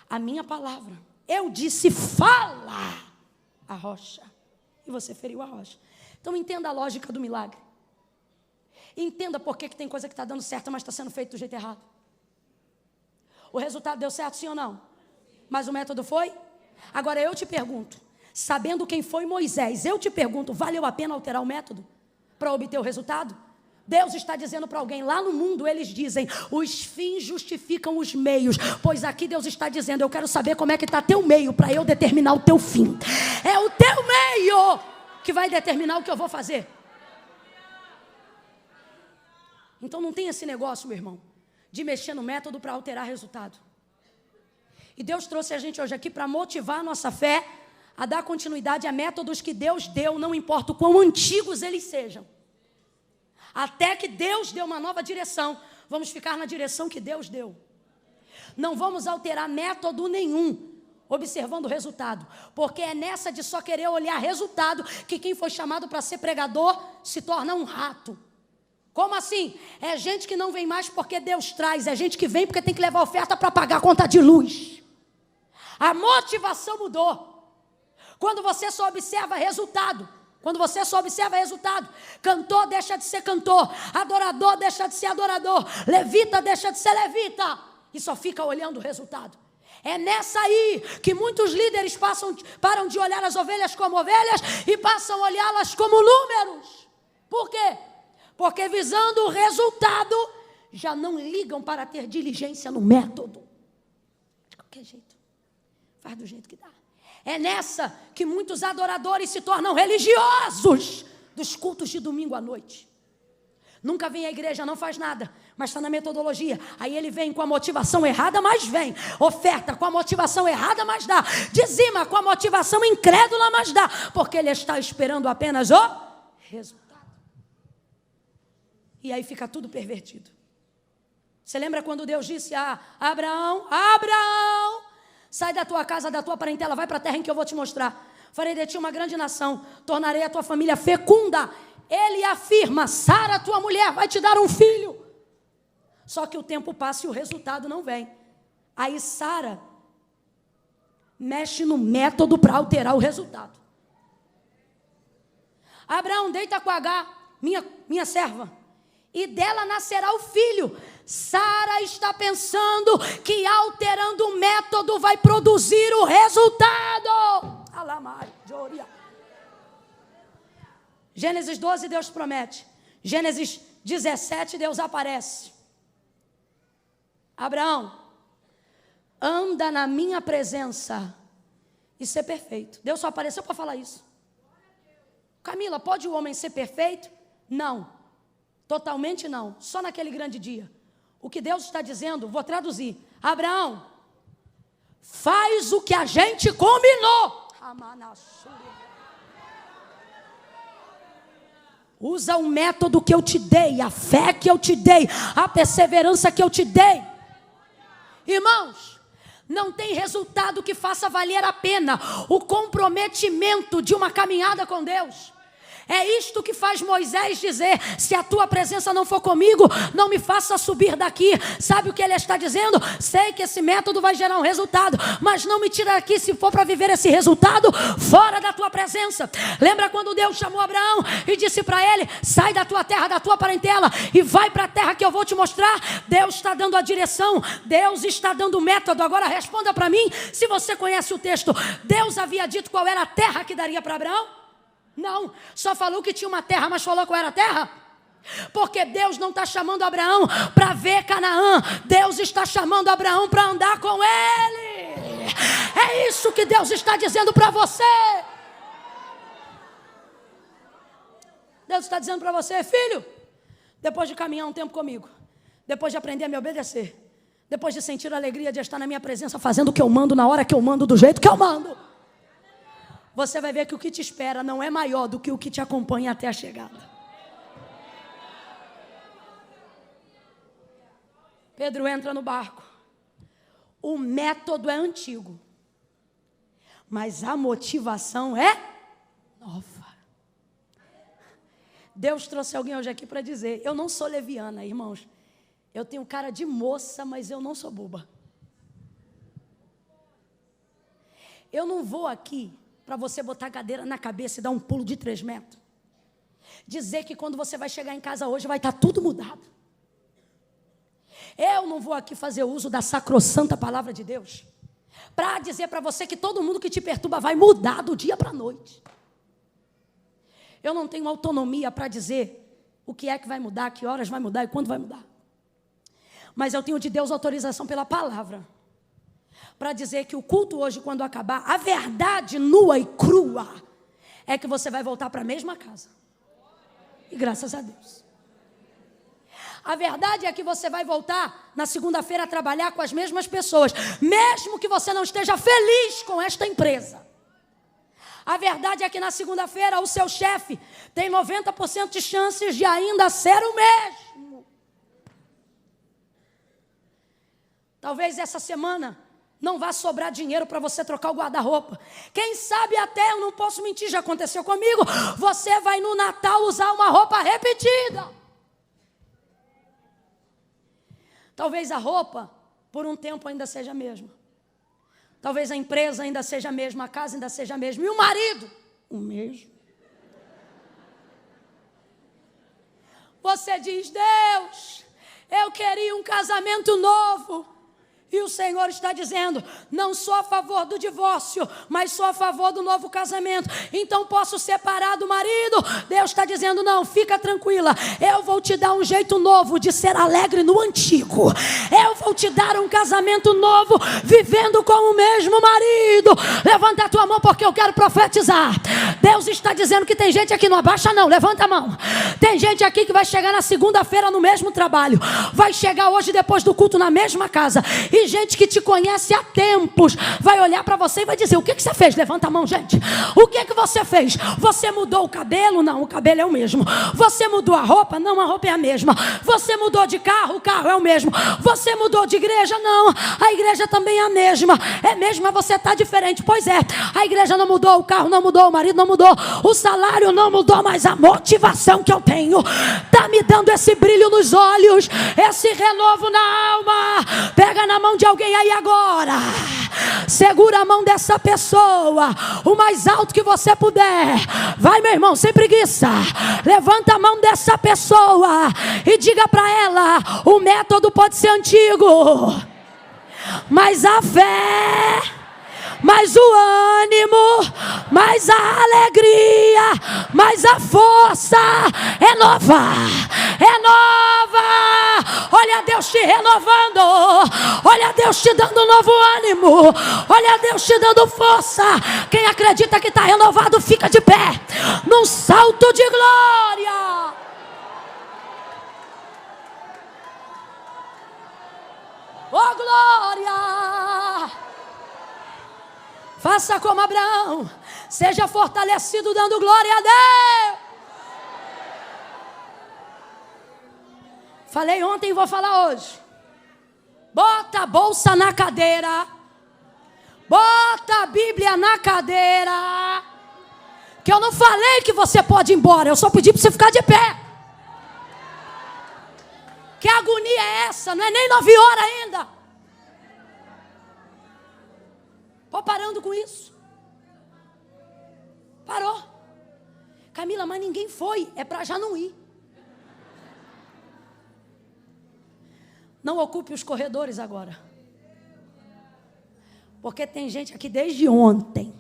A minha palavra, eu disse, fala a rocha. E você feriu a rocha. Então entenda a lógica do milagre. Entenda por que tem coisa que está dando certo, mas está sendo feito do jeito errado. O resultado deu certo, sim ou não? Mas o método foi? Agora eu te pergunto, sabendo quem foi Moisés, eu te pergunto, valeu a pena alterar o método para obter o resultado? Deus está dizendo para alguém, lá no mundo eles dizem, os fins justificam os meios, pois aqui Deus está dizendo, eu quero saber como é que está teu meio para eu determinar o teu fim. É o teu meio que vai determinar o que eu vou fazer. Então não tem esse negócio, meu irmão, de mexer no método para alterar resultado. E Deus trouxe a gente hoje aqui para motivar a nossa fé a dar continuidade a métodos que Deus deu, não importa o quão antigos eles sejam. Até que Deus deu uma nova direção, vamos ficar na direção que Deus deu. Não vamos alterar método nenhum, observando o resultado. Porque é nessa de só querer olhar resultado que quem foi chamado para ser pregador se torna um rato. Como assim? É gente que não vem mais porque Deus traz, é gente que vem porque tem que levar oferta para pagar a conta de luz. A motivação mudou. Quando você só observa resultado, cantor deixa de ser cantor, adorador deixa de ser adorador, levita deixa de ser levita, e só fica olhando o resultado. É nessa aí que muitos líderes param de olhar as ovelhas como ovelhas e passam a olhá-las como números. Por quê? Porque visando o resultado, já não ligam para ter diligência no método. De qualquer jeito, faz do jeito que dá. É nessa que muitos adoradores se tornam religiosos dos cultos de domingo à noite. Nunca vem à igreja, não faz nada, mas está na metodologia. Aí ele vem com a motivação errada, mas vem. Oferta com a motivação errada, mas dá. Dizima com a motivação incrédula, mas dá. Porque ele está esperando apenas o resultado. E aí fica tudo pervertido. Você lembra quando Deus disse a Abraão, Abraão, sai da tua casa, da tua parentela, vai para a terra em que eu vou te mostrar. Farei de ti uma grande nação, tornarei a tua família fecunda. Ele afirma, Sara, tua mulher, vai te dar um filho. Só que o tempo passa e o resultado não vem. Aí Sara mexe no método para alterar o resultado. Abraão, deita com Agar, minha serva, e dela nascerá o filho. Sara está pensando que alterando o método vai produzir o resultado. Gênesis 12, Deus promete. Gênesis 17, Deus aparece. Abraão, anda na minha presença e ser perfeito. Deus só apareceu para falar isso. Camila, pode o homem ser perfeito? Não. Totalmente não, só naquele grande dia. O que Deus está dizendo, vou traduzir. Abraão, faz o que a gente combinou. Usa o método que eu te dei, a fé que eu te dei, a perseverança que eu te dei. Irmãos, não tem resultado que faça valer a pena o comprometimento de uma caminhada com Deus. É isto que faz Moisés dizer: se a tua presença não for comigo, não me faça subir daqui. Sabe o que ele está dizendo? Sei que esse método vai gerar um resultado, mas não me tira daqui se for para viver esse resultado fora da tua presença. Lembra quando Deus chamou Abraão e disse para ele: sai da tua terra, da tua parentela e vai para a terra que eu vou te mostrar? Deus está dando a direção, Deus está dando o método. Agora responda para mim, se você conhece o texto. Deus havia dito qual era a terra que daria para Abraão? Não, só falou que tinha uma terra, mas falou qual era a terra? Porque Deus não está chamando Abraão para ver Canaã. Deus está chamando Abraão para andar com ele. É isso que Deus está dizendo para você. Deus está dizendo para você: filho, depois de caminhar um tempo comigo, depois de aprender a me obedecer, depois de sentir a alegria de estar na minha presença, fazendo o que eu mando, na hora que eu mando, do jeito que eu mando, você vai ver que o que te espera não é maior do que o que te acompanha até a chegada. Pedro entra no barco. O método é antigo, mas a motivação é nova. Deus trouxe alguém hoje aqui para dizer: eu não sou leviana, irmãos. Eu tenho cara de moça, mas eu não sou boba. Eu não vou aqui para você botar a cadeira na cabeça e dar um pulo de 3 metros. Dizer que quando você vai chegar em casa hoje vai estar tudo mudado. Eu não vou aqui fazer uso da sacrossanta palavra de Deus para dizer para você que todo mundo que te perturba vai mudar do dia para a noite. Eu não tenho autonomia para dizer o que é que vai mudar, que horas vai mudar e quando vai mudar. Mas eu tenho de Deus autorização pela palavra para dizer que o culto hoje, quando acabar, a verdade nua e crua é que você vai voltar para a mesma casa. E graças a Deus. A verdade é que você vai voltar na segunda-feira a trabalhar com as mesmas pessoas, mesmo que você não esteja feliz com esta empresa. A verdade é que na segunda-feira o seu chefe tem 90% de chances de ainda ser o mesmo. Talvez essa semana não vai sobrar dinheiro para você trocar o guarda-roupa. Quem sabe até, eu não posso mentir, já aconteceu comigo, você vai no Natal usar uma roupa repetida. Talvez a roupa, por um tempo, ainda seja a mesma. Talvez a empresa ainda seja a mesma, a casa ainda seja a mesma. E o marido, o mesmo. Você diz: Deus, eu queria um casamento novo. E o Senhor está dizendo: não sou a favor do divórcio, mas sou a favor do novo casamento. Então posso separar do marido? Deus está dizendo: não, fica tranquila. Eu vou te dar um jeito novo de ser alegre no antigo. Eu vou te dar um casamento novo, vivendo com o mesmo marido. Levanta a tua mão porque eu quero profetizar. Deus está dizendo que tem gente aqui, não abaixa não, levanta a mão. Tem gente aqui que vai chegar na segunda-feira no mesmo trabalho, vai chegar hoje depois do culto na mesma casa. E gente que te conhece há tempos vai olhar para você e vai dizer: o que você fez? Levanta a mão, gente. O que você fez? Você mudou o cabelo? Não, o cabelo é o mesmo. Você mudou a roupa? Não, a roupa é a mesma. Você mudou de carro? O carro é o mesmo. Você mudou de igreja? Não, a igreja também é a mesma. É mesmo, mas você está diferente. Pois é, a igreja não mudou, o carro não mudou, o marido não mudou, o salário não mudou, mas a motivação que eu tenho está me dando esse brilho nos olhos, esse renovo na alma. Pega na mão de alguém aí agora, segura a mão dessa pessoa o mais alto que você puder. Vai, meu irmão, sem preguiça. Levanta a mão dessa pessoa e diga para ela: o método pode ser antigo, mas a fé, mais o ânimo, mais a alegria, mais a força é nova. É nova. Olha Deus te renovando. Olha Deus te dando um novo ânimo. Olha Deus te dando força. Quem acredita que está renovado, fica de pé num salto de glória. Oh glória. Faça como Abraão, seja fortalecido dando glória a Deus. Falei ontem e vou falar hoje. Bota a bolsa na cadeira. Bota a Bíblia na cadeira. Que eu não falei que você pode ir embora. Eu só pedi para você ficar de pé. Que agonia é essa? Não é nem 9 horas ainda. Pô, parando com isso. Parou. Camila, mas ninguém foi. É para já não ir. Não ocupe os corredores agora. Porque tem gente aqui desde ontem.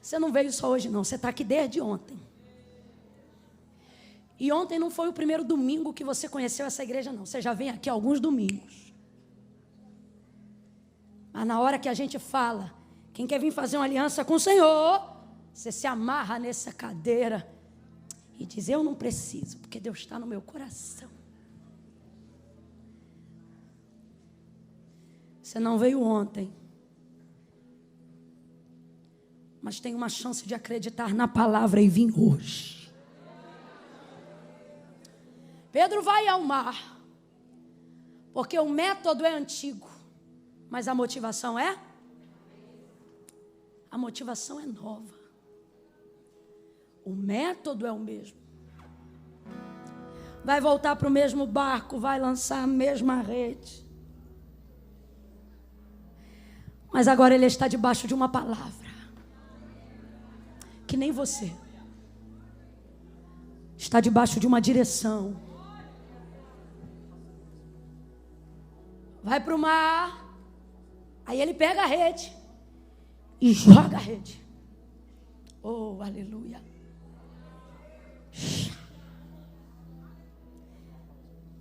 Você não veio só hoje não. Você está aqui desde ontem. E ontem não foi o primeiro domingo que você conheceu essa igreja não. Você já vem aqui alguns domingos. Mas na hora que a gente fala, quem quer vir fazer uma aliança com o Senhor, você se amarra nessa cadeira e diz, eu não preciso, porque Deus está no meu coração. Você não veio ontem, mas tem uma chance de acreditar na palavra e vir hoje. Pedro vai ao mar, porque o método é antigo, mas a motivação é? A motivação é nova. O método é o mesmo. Vai voltar para o mesmo barco, vai lançar a mesma rede. Mas agora ele está debaixo de uma palavra. Que nem você. Está debaixo de uma direção. Vai para o mar. Aí ele pega a rede. E joga a rede. Oh, aleluia.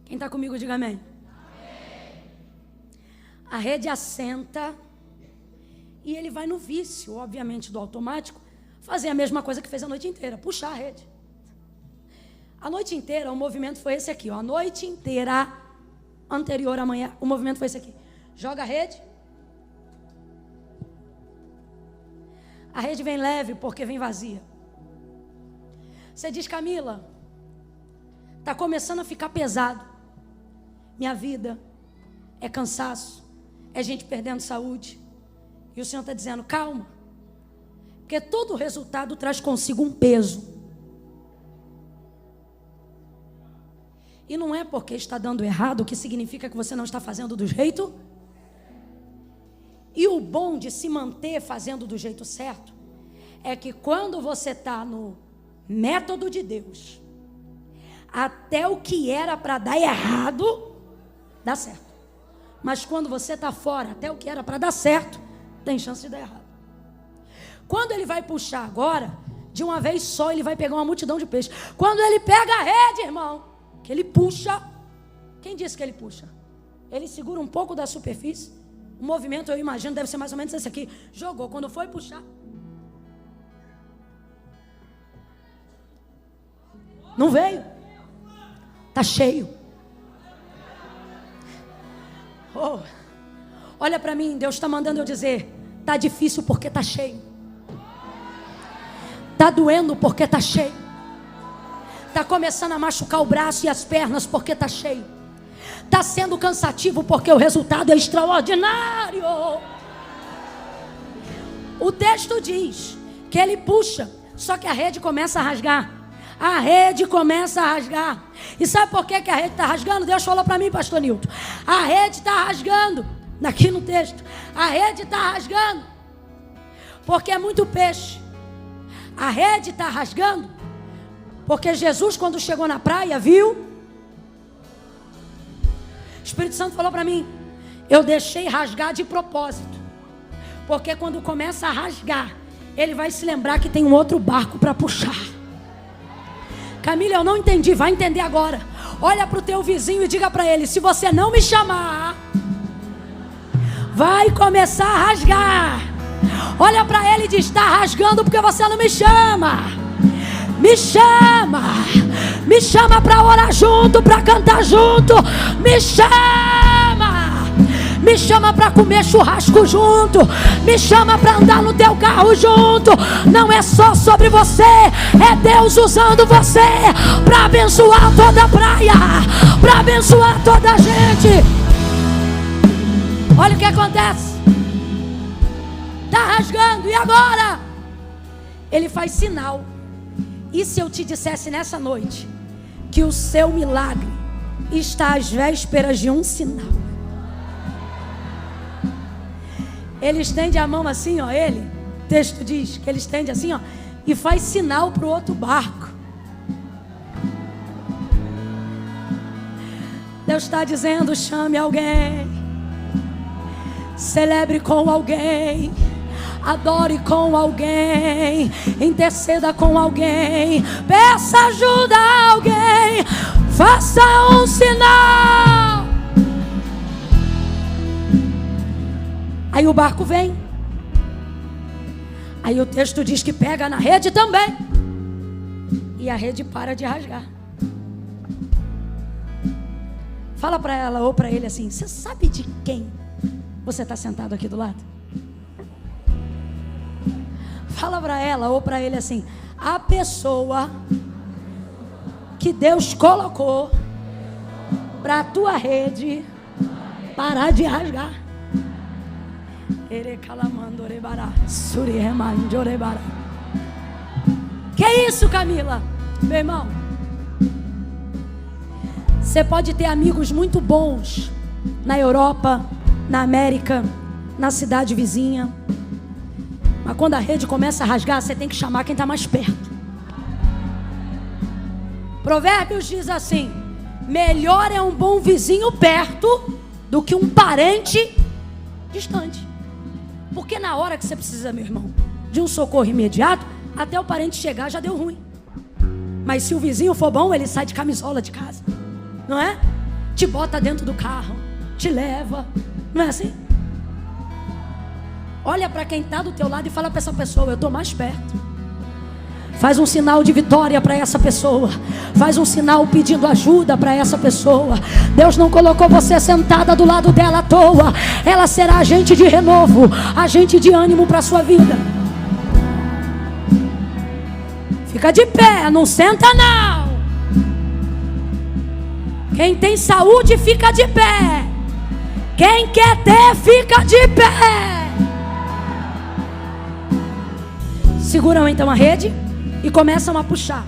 Quem está comigo, diga amém. A rede assenta. E ele vai no vício, obviamente, do automático, fazer a mesma coisa que fez a noite inteira, puxar a rede. A noite inteira, o movimento foi esse aqui, ó. A noite inteira, anterior à manhã, o movimento foi esse aqui. Joga a rede. A rede vem leve porque vem vazia. Você diz, Camila, está começando a ficar pesado. Minha vida é cansaço, é gente perdendo saúde. E o Senhor está dizendo, calma. Porque todo resultado traz consigo um peso. E não é porque está dando errado que significa que você não está fazendo do jeito. E o bom de se manter fazendo do jeito certo é que quando você está no método de Deus, até o que era para dar errado, dá certo. Mas quando você está fora, até o que era para dar certo, tem chance de dar errado. Quando ele vai puxar agora, de uma vez só, ele vai pegar uma multidão de peixes. Quando ele pega a rede, irmão, que ele puxa. Quem disse que ele puxa? Ele segura um pouco da superfície. O movimento, eu imagino, deve ser mais ou menos esse aqui. Jogou, quando foi puxar. Não veio. Está cheio. Oh. Olha para mim, Deus está mandando eu dizer, está difícil porque está cheio. Está doendo porque está cheio. Está começando a machucar o braço e as pernas porque está cheio. Está sendo cansativo porque o resultado é extraordinário. O texto diz que ele puxa, só que a rede começa a rasgar. A rede começa a rasgar. E sabe por que a rede está rasgando? Deus falou para mim, pastor Nilton. A rede está rasgando. Aqui no texto, a rede está rasgando, porque é muito peixe. A rede está rasgando, porque Jesus, quando chegou na praia, viu? O Espírito Santo falou para mim, eu deixei rasgar de propósito, porque quando começa a rasgar, ele vai se lembrar que tem um outro barco para puxar. Camila, eu não entendi, vai entender agora. Olha para o teu vizinho e diga para ele, se você não me chamar, vai começar a rasgar. Olha para ele e diz, está rasgando porque você não me chama. Me chama. Me chama para orar junto, para cantar junto. Me chama. Me chama para comer churrasco junto. Me chama para andar no teu carro junto. Não é só sobre você, é Deus usando você para abençoar toda a praia, para abençoar toda a gente. Olha o que acontece. Está rasgando, e agora? Ele faz sinal. E se eu te dissesse nessa noite que o seu milagre está às vésperas de um sinal? Ele estende a mão assim, ó, o texto diz que ele estende assim, ó, e faz sinal para o outro barco. Deus está dizendo: chame alguém, celebre com alguém, adore com alguém, interceda com alguém, peça ajuda a alguém, faça um sinal. Aí o barco vem. Aí o texto diz que pega na rede também. E a rede para de rasgar. Fala para ela ou para ele assim: você sabe de quem você está sentado aqui do lado? Fala para ela ou para ele assim: a pessoa que Deus colocou para a tua rede parar de rasgar. Que é isso, Camila? Meu irmão, você pode ter amigos muito bons na Europa, na América, na cidade vizinha, mas quando a rede começa a rasgar, você tem que chamar quem está mais perto. Provérbios diz assim: melhor é um bom vizinho perto do que um parente distante. Porque na hora que você precisa, meu irmão, de um socorro imediato, até o parente chegar já deu ruim. Mas se o vizinho for bom, ele sai de camisola de casa, não é? Te bota dentro do carro, te leva, não é assim? Olha para quem está do teu lado e fala para essa pessoa: eu estou mais perto. Faz um sinal de vitória para essa pessoa. Faz um sinal pedindo ajuda para essa pessoa. Deus não colocou você sentada do lado dela à toa. Ela será agente de renovo, agente de ânimo para a sua vida. Fica de pé, não senta não. Quem tem saúde fica de pé. Quem quer ter fica de pé. Seguram então a rede e começam a puxar.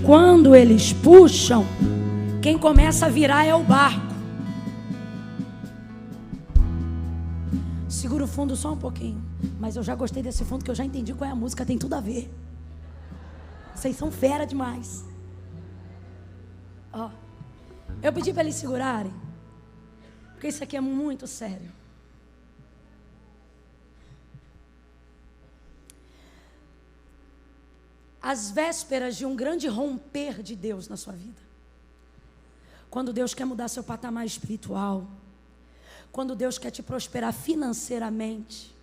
Quando eles puxam, quem começa a virar é o barco. Segura o fundo só um pouquinho. Mas eu já gostei desse fundo, que eu já entendi qual é a música, tem tudo a ver. Vocês são fera demais. Ó, eu pedi para eles segurarem, porque isso aqui é muito sério. Às vésperas de um grande romper de Deus na sua vida. Quando Deus quer mudar seu patamar espiritual. Quando Deus quer te prosperar financeiramente.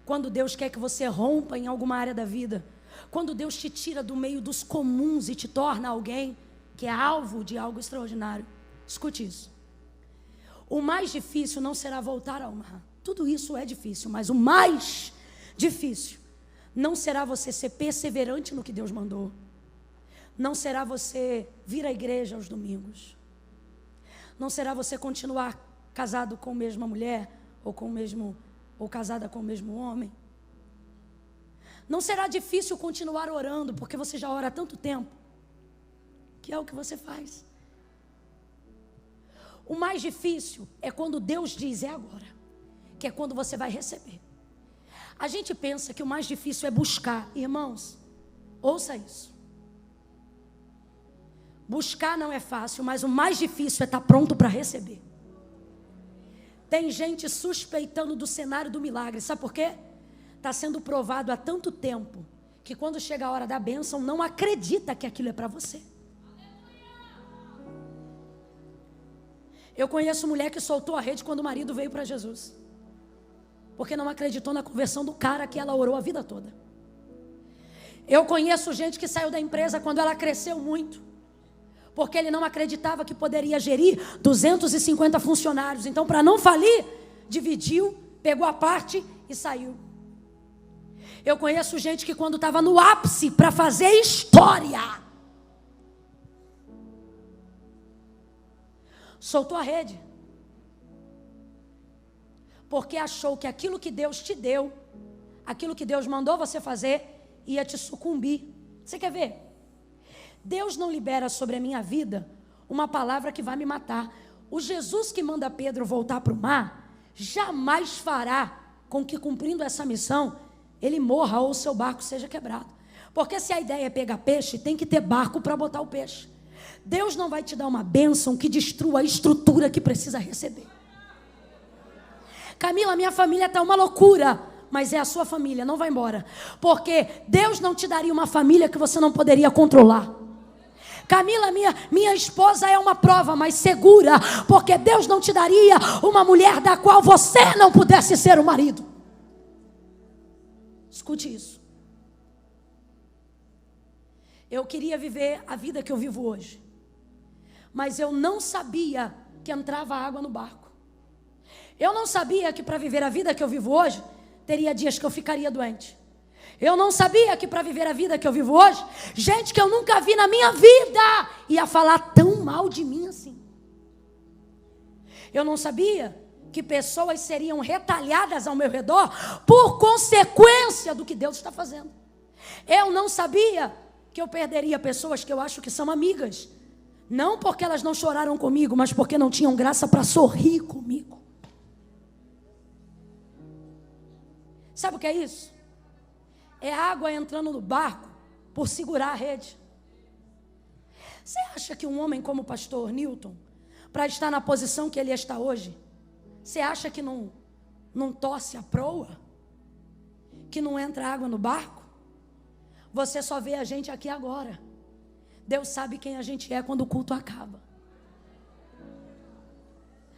Quando Deus quer que você rompa em alguma área da vida. Quando Deus te tira do meio dos comuns e te torna alguém que é alvo de algo extraordinário. Escute isso. O mais difícil não será voltar ao mar. Tudo isso é difícil, mas o mais difícil não será você ser perseverante no que Deus mandou. Não será você vir à igreja aos domingos. Não será você continuar casado com a mesma mulher ou casada com o mesmo homem. Não será difícil continuar orando, porque você já ora há tanto tempo, que é o que você faz. O mais difícil é quando Deus diz: é agora, que é quando você vai receber. A gente pensa que o mais difícil é buscar. Irmãos, ouça isso. Buscar não é fácil, mas o mais difícil é estar pronto para receber. Tem gente suspeitando do cenário do milagre. Sabe por quê? Está sendo provado há tanto tempo que quando chega a hora da bênção, não acredita que aquilo é para você. Eu conheço mulher que soltou a rede quando o marido veio para Jesus. Porque não acreditou na conversão do cara que ela orou a vida toda. Eu conheço gente que saiu da empresa quando ela cresceu muito. Porque ele não acreditava que poderia gerir 250 funcionários. Então, para não falir, dividiu, pegou a parte e saiu. Eu conheço gente que quando estava no ápice para fazer história, soltou a rede. Porque achou que aquilo que Deus te deu, aquilo que Deus mandou você fazer, ia te sucumbir. Você quer ver? Deus não libera sobre a minha vida uma palavra que vai me matar. O Jesus que manda Pedro voltar para o mar, jamais fará com que, cumprindo essa missão, ele morra ou o seu barco seja quebrado. Porque se a ideia é pegar peixe, tem que ter barco para botar o peixe. Deus não vai te dar uma bênção que destrua a estrutura que precisa receber. Camila, minha família está uma loucura, mas é a sua família, não vai embora. Porque Deus não te daria uma família que você não poderia controlar. Camila, minha esposa é uma prova, mas segura, porque Deus não te daria uma mulher da qual você não pudesse ser o marido. Escute isso. Eu queria viver a vida que eu vivo hoje, mas eu não sabia que entrava água no barco. Eu não sabia que para viver a vida que eu vivo hoje, teria dias que eu ficaria doente. Eu não sabia que para viver a vida que eu vivo hoje, gente que eu nunca vi na minha vida ia falar tão mal de mim assim. Eu não sabia que pessoas seriam retalhadas ao meu redor por consequência do que Deus está fazendo. Eu não sabia que eu perderia pessoas que eu acho que são amigas, não porque elas não choraram comigo, mas porque não tinham graça para sorrir comigo. Sabe o que é isso? É água entrando no barco por segurar a rede. Você acha que um homem como o pastor Newton, para estar na posição que ele está hoje, você acha que não torce a proa? Que não entra água no barco? Você só vê a gente aqui agora. Deus sabe quem a gente é quando o culto acaba.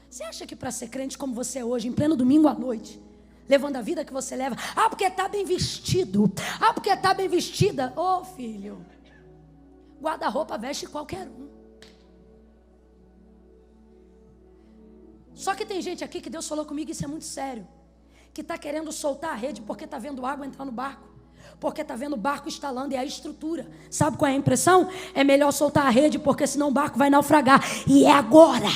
Você acha que para ser crente como você é hoje, em pleno domingo à noite, levando a vida que você leva, porque está bem vestido, porque está bem vestida, ô filho, guarda-roupa veste qualquer um. Só que tem gente aqui que Deus falou comigo, isso é muito sério, que está querendo soltar a rede porque está vendo água entrar no barco, porque está vendo o barco instalando, é a estrutura. Sabe qual é a impressão? É melhor soltar a rede, porque senão o barco vai naufragar. E é agora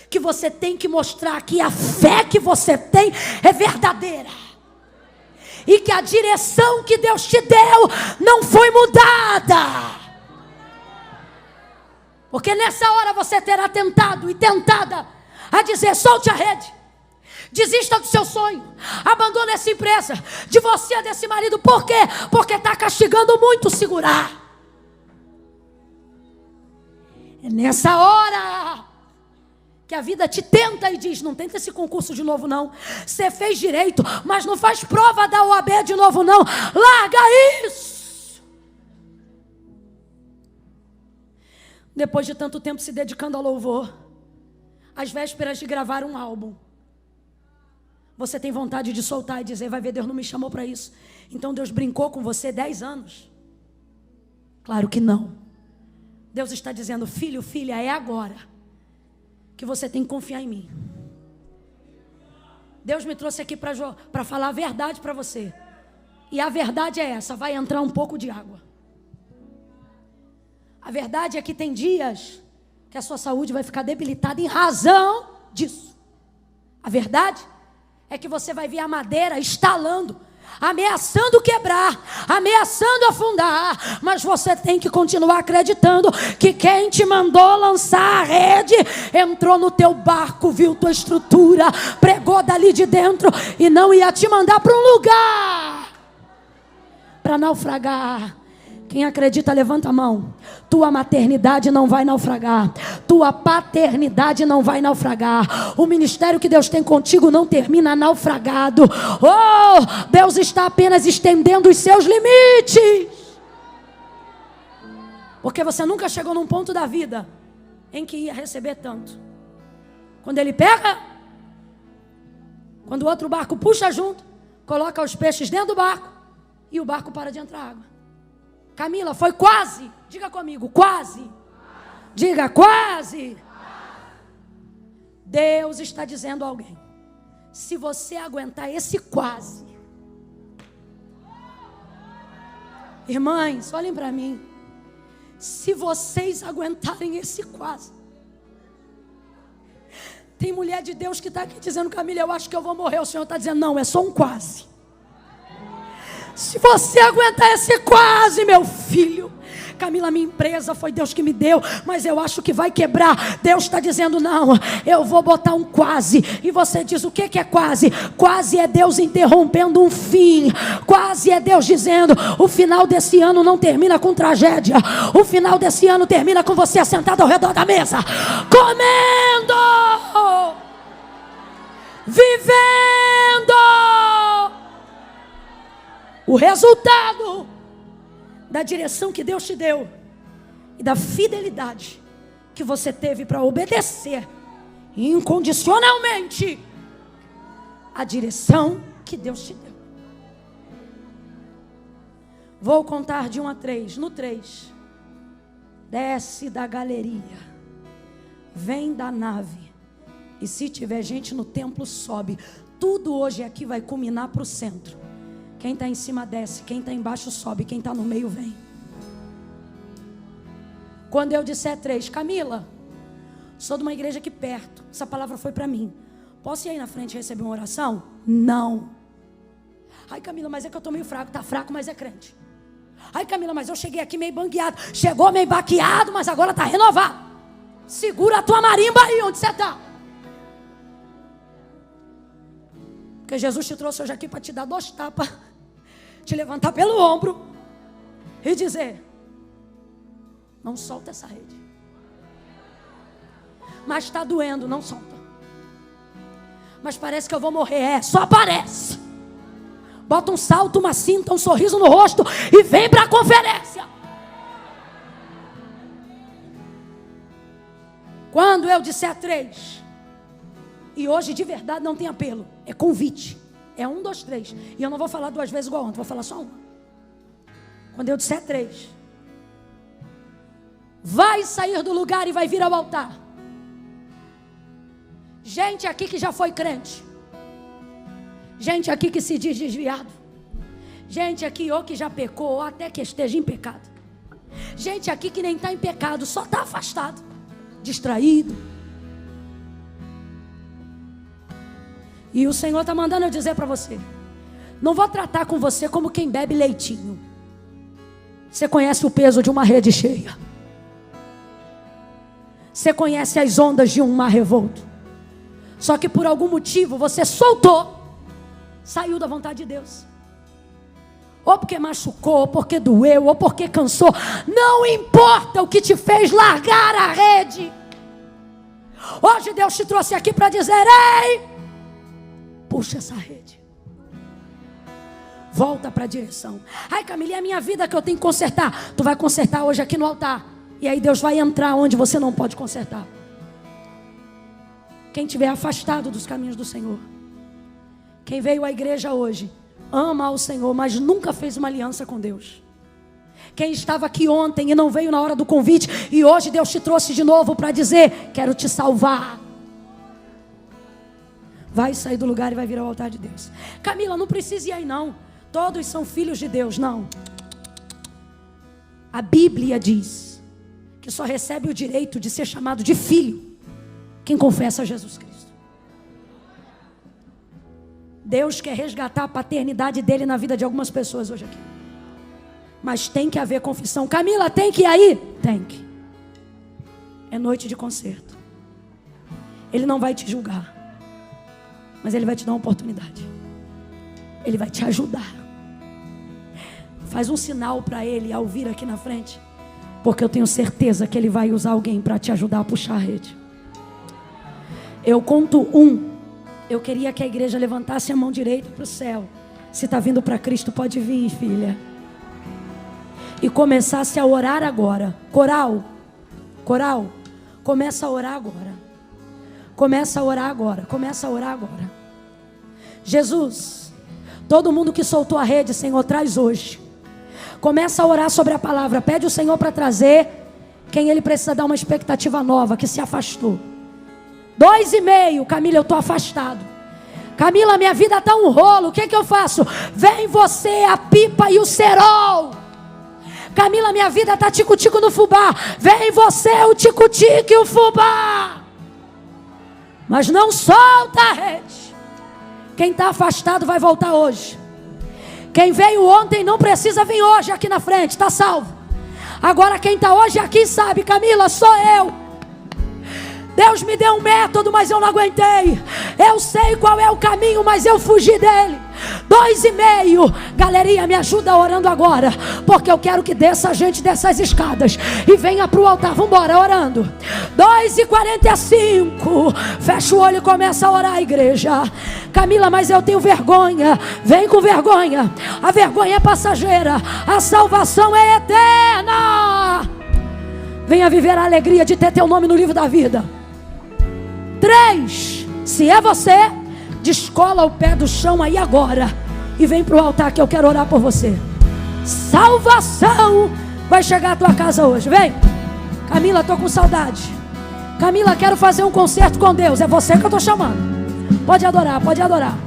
que você tem que mostrar que a fé que você tem é verdadeira, e que a direção que Deus te deu não foi mudada. Porque nessa hora você terá tentado e tentada a dizer: solte a rede, desista do seu sonho, abandone essa empresa, de você, desse marido. Por quê? Porque está castigando muito segurar. É nessa hora que a vida te tenta e diz: não tenta esse concurso de novo não, você fez direito, mas não faz prova da OAB de novo não, larga isso. Depois de tanto tempo se dedicando ao louvor, às vésperas de gravar um álbum, você tem vontade de soltar e dizer: vai ver, Deus não me chamou para isso. Então Deus brincou com você 10 anos? Claro que não. Deus está dizendo: filho, filha, é agora que você tem que confiar em mim. Deus me trouxe aqui para falar a verdade para você. E a verdade é essa: vai entrar um pouco de água. A verdade é que tem dias que a sua saúde vai ficar debilitada em razão disso. A verdade é que você vai ver a madeira estalando, ameaçando quebrar, ameaçando afundar, mas você tem que continuar acreditando que quem te mandou lançar a rede entrou no teu barco, viu tua estrutura, pregou dali de dentro e não ia te mandar para um lugar para naufragar. Quem acredita, levanta a mão. Tua maternidade não vai naufragar. Tua paternidade não vai naufragar. O ministério que Deus tem contigo não termina naufragado. Oh, Deus está apenas estendendo os seus limites. Porque você nunca chegou num ponto da vida em que ia receber tanto. Quando ele pega, quando o outro barco puxa junto, coloca os peixes dentro do barco e o barco para de entrar água. Camila, foi quase. Diga comigo, quase. Diga quase. Deus está dizendo a alguém: se você aguentar esse quase. Irmãs, olhem para mim. Se vocês aguentarem esse quase. Tem mulher de Deus que está aqui dizendo: Camila, eu acho que eu vou morrer. O Senhor está dizendo: não, é só um quase. Se você aguentar esse quase, meu filho. Camila, minha empresa foi Deus que me deu, mas eu acho que vai quebrar. Deus está dizendo: não, eu vou botar um quase. E você diz: o que é quase? Quase é Deus interrompendo um fim. Quase é Deus dizendo: o final desse ano não termina com tragédia. O final desse ano termina com você sentado ao redor da mesa, comendo, vivendo. O resultado da direção que Deus te deu e da fidelidade que você teve para obedecer incondicionalmente a direção que Deus te deu. Vou contar de 1 a 3. No 3, desce da galeria, vem da nave, e se tiver gente no templo, sobe. Tudo hoje aqui vai culminar para o centro. Quem está em cima desce, quem está embaixo sobe, quem está no meio vem. Quando eu disser 3, Camila, sou de uma igreja aqui perto, essa palavra foi para mim. Posso ir aí na frente receber uma oração? Não. Ai, Camila, mas é que eu estou meio fraco. Está fraco, mas é crente. Ai, Camila, mas eu cheguei aqui meio banqueado. Chegou meio baqueado, mas agora está renovado. Segura a tua marimba aí onde você está. Porque Jesus te trouxe hoje aqui para te dar 2 tapas, te levantar pelo ombro e dizer: não solta essa rede. Mas está doendo, não solta. Mas parece que eu vou morrer. Só parece. Bota um salto, uma cinta, um sorriso no rosto e vem para a conferência. Quando eu disser 3, e hoje de verdade não tem apelo, é convite. É 1, 2, 3. E eu não vou falar 2 vezes igual ontem, vou falar só uma. Quando eu disser 3, vai sair do lugar e vai vir ao altar. Gente aqui que já foi crente. Gente aqui que se diz desviado. Gente aqui ou que já pecou, ou até que esteja em pecado. Gente aqui que nem está em pecado, só está afastado, distraído. E o Senhor está mandando eu dizer para você: não vou tratar com você como quem bebe leitinho. Você conhece o peso de uma rede cheia. Você conhece as ondas de um mar revolto. Só que por algum motivo você soltou, saiu da vontade de Deus. Ou porque machucou, ou porque doeu, ou porque cansou. Não importa o que te fez largar a rede. Hoje Deus te trouxe aqui para dizer: ei, puxa essa rede. Volta para a direção. Ai, Camila, é a minha vida que eu tenho que consertar. Tu vai consertar hoje aqui no altar. E aí Deus vai entrar onde você não pode consertar. Quem estiver afastado dos caminhos do Senhor. Quem veio à igreja hoje, ama ao Senhor, mas nunca fez uma aliança com Deus. Quem estava aqui ontem e não veio na hora do convite, e hoje Deus te trouxe de novo para dizer: quero te salvar. Vai sair do lugar e vai vir ao altar de Deus. Camila, não precisa ir aí não. Todos são filhos de Deus. Não. A Bíblia diz que só recebe o direito de ser chamado de filho quem confessa a Jesus Cristo. Deus quer resgatar a paternidade dele na vida de algumas pessoas hoje aqui. Mas tem que haver confissão. Camila, tem que ir aí? Tem que. É noite de concerto. Ele não vai te julgar, mas Ele vai te dar uma oportunidade. Ele vai te ajudar. Faz um sinal para Ele ao vir aqui na frente, porque eu tenho certeza que Ele vai usar alguém para te ajudar a puxar a rede. Eu conto 1. Eu queria que a igreja levantasse a mão direita para o céu. Se está vindo para Cristo, pode vir, filha. E começasse a orar agora. Coral, começa a orar agora. Começa a orar agora. Começa a orar agora. Jesus, todo mundo que soltou a rede, Senhor, traz hoje. Começa a orar sobre a palavra. Pede o Senhor para trazer quem Ele precisa dar uma expectativa nova, que se afastou. 2,5, Camila, eu estou afastado. Camila, minha vida está um rolo, o que eu faço? Vem você, a pipa e o cerol. Camila, minha vida está tico-tico no fubá. Vem você, o tico-tico e o fubá. Mas não solta a rede. Quem está afastado vai voltar hoje. Quem veio ontem não precisa vir hoje aqui na frente, está salvo. Agora quem está hoje aqui sabe, Camila, sou eu. Deus me deu um método, mas eu não aguentei. Eu sei qual é o caminho, mas eu fugi dele. 2,5. Galerinha, me ajuda orando agora, porque eu quero que desça a gente dessas escadas e venha para o altar. Vamos embora, orando. 2,45. Fecha o olho e começa a orar, igreja. Camila, mas eu tenho vergonha. Vem com vergonha. A vergonha é passageira, a salvação é eterna. Venha viver a alegria de ter teu nome no livro da vida. 3, se é você, descola o pé do chão aí agora e vem para o altar que eu quero orar por você. Salvação vai chegar à tua casa hoje. Vem. Camila, estou com saudade. Camila, quero fazer um concerto com Deus. É você que eu estou chamando. Pode adorar, pode adorar.